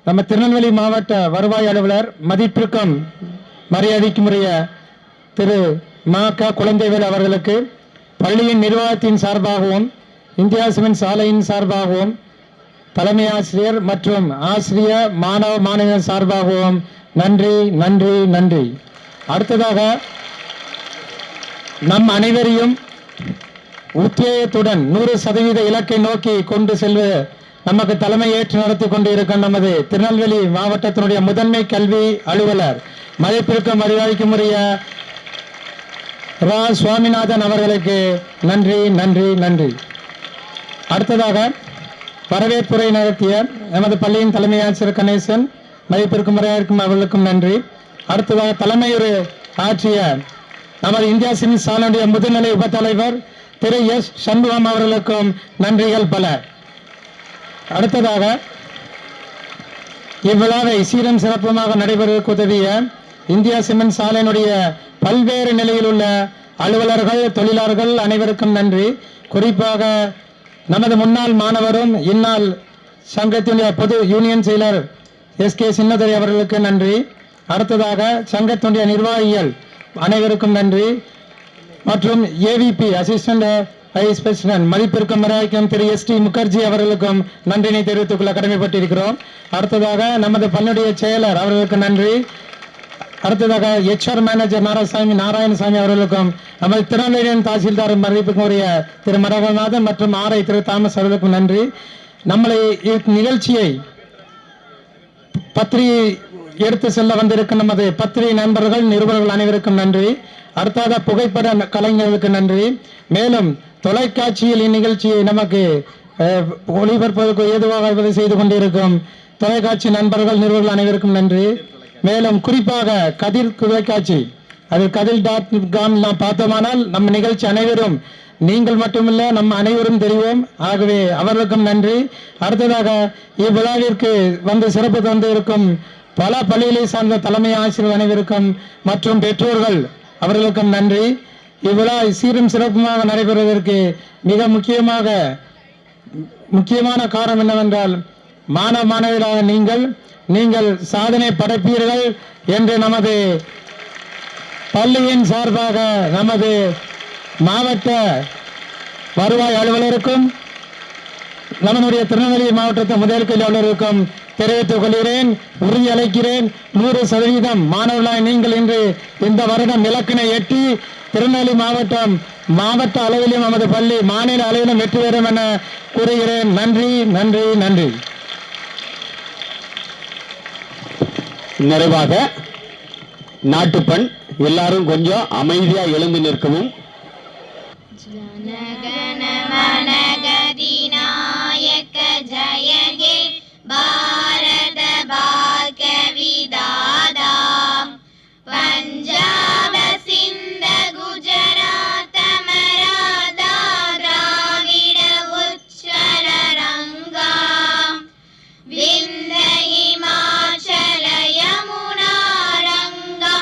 நம்ம திருநெல்வேலி மாவட்ட வருவாய் அலுவலர் மதிப்பிற்கும் மரியாதைக்குரிய திரு க குழந்தைவேல் அவர்களுக்கு பள்ளியின் நிர்வாகத்தின் சார்பாகவும் இந்தியா சிமெண்ட்ஸ் ஆலையின் சார்பாகவும் தலைமை ஆசிரியர் மற்றும் ஆசிரியர் மாணவ மாணவியர் சார்பாகவும் நன்றி நன்றி நன்றி. அடுத்ததாக நம் அனைவரையும் உத்வேகத்துடன் 100% இலக்கை நோக்கி கொண்டு செல்வ நமக்கு தலைமை ஏற்று நடத்தி கொண்டு இருக்க நமது திருநெல்வேலி மாவட்டத்தினுடைய முதன்மை கல்வி அலுவலர் மதிப்பிற்கும் மரியாதைக்குரிய ரா சுவாமிநாதன் அவர்களுக்கு நன்றி நன்றி நன்றி. அடுத்ததாக வரவேற்புரை நடத்திய நமது பள்ளியின் தலைமை ஆசிரியர் கணேசன் மதிப்பிற்கும் மரியாதைக்கும் அவர்களுக்கும் நன்றி. அடுத்ததாக தலைமையுரை ஆற்றிய நமது இந்தியா சிமெண்ட்ஸ் ஆலையுடைய முதுநிலை உபத்தலைவர் திரு எஸ் சண்முகம் அவர்களுக்கும் நன்றிகள் பல. அடுத்ததாக இவ்விழாவை சீரும் சிறப்புமாக நடைபெறுவதற்கு உதவிய இந்தியா சிமெண்ட்ஸ் ஆலையினுடைய பல்வேறு நிலையில் உள்ள அலுவலர்கள் தொழிலாளர்கள் அனைவருக்கும் நன்றி. குறிப்பாக நமது முன்னாள் மாணவரும் இந்நாள் சங்கத்தினுடைய பொது யூனியன் செயலர் எஸ்.கே. சின்னதுரை அவர்களுக்கு நன்றி. அடுத்ததாக சங்கத்தினுடைய நிர்வாகிகள் அனைவருக்கும் நன்றி. மற்றும் ஏவிபி அசிஸ்டன்ட் வைஸ் பிரசிடென்ட் மதிப்பிற்கும் மரியாதைக்கும் திரு எஸ்.டி. முகர்ஜி அவர்களுக்கும் நன்றினை தெரிவித்துக் கொள்ள கடமைப்பட்டிருக்கிறோம். அடுத்ததாக நமது பள்ளியுடைய செயலர் அவர்களுக்கு நன்றி. அடுத்ததாக HR மேனேஜர் நாராயணசாமி அவர்களுக்கும் நமது திருநெல்வேலி தாசில்தார் மதிப்புக்குரிய திரு மரகநாதன் மற்றும் RI திரு தாமஸ் அவர்களுக்கும் நன்றி. நம்மளை நிகழ்ச்சியை பத்திரிகை எடுத்து செல்ல வந்திருக்கும் நமது பத்திரிகை நண்பர்கள் நிருபர்கள் அனைவருக்கும் நன்றி. அடுத்ததாக புகைப்பட கலைஞர்களுக்கு நன்றி. மேலும் தொலைக்காட்சியில் இந்நிகழ்ச்சியை நமக்கு ஒளிபரப்பதற்கு ஏதுவாக செய்து கொண்டிருக்கும் தொலைக்காட்சி நண்பர்கள் நிருபர்கள் அனைவருக்கும் நன்றி. மேலும் குறிப்பாக கதிர் தொலைக்காட்சி அது கதிர்.com நாம் பார்த்தோமானால் நம் நிகழ்ச்சி அனைவரும் நீங்கள் மட்டுமில்ல நம்ம அனைவரும் தெரிவோம். ஆகவே அவர்களுக்கும் நன்றி. அடுத்ததாக இவ்விழாவிற்கு வந்து சிறப்பு தந்து இருக்கும் பல பள்ளிகளை சார்ந்த தலைமை ஆசிரியர் அனைவருக்கும் மற்றும் பெற்றோர்கள் அவர்களுக்கும் நன்றி. இவ்விழா சீரும் சிறப்புமாக நடைபெறுவதற்கு மிக முக்கியமான காரணம் என்னவென்றால் மாணவ மாணவியராக நீங்கள் சாதனை படைப்பீர்கள் என்று நமது பள்ளியின் சார்பாக நமது மாவட்ட வருவாய் அலுவலருக்கும் நம்முடைய திருநெல்வேலி மாவட்டத்தின் முதல் கல்வி அலுவலருக்கும் தெரிவித்துக் கொள்கிறேன். உறுதி அளிக்கிறேன் 100% மாணவர்களாய் நீங்கள் இன்று இந்த வருடம் இலக்கினை எட்டி திருநெல்வேலி மாவட்ட அளவிலும் நமது பள்ளி மாநில அளவிலும் வெற்றி பெறும் என கூறுகிறேன். நன்றி நன்றி நன்றி. நிறைவாக நாட்டுப்பண் எல்லாரும் கொஞ்சம் அமைதியா எழுந்து நிற்கவும். जनगणमनगधिनायक जय हे भारत भाग्य विधाता पंजाब सिंध गुजरात मराठा द्राविड उच्चल रंगा विंध्य हिमाचल यमुना रंगा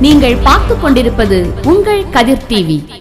நீங்கள் பார்த்துக் கொண்டிருப்பது உங்கள் கதிர் டிவி.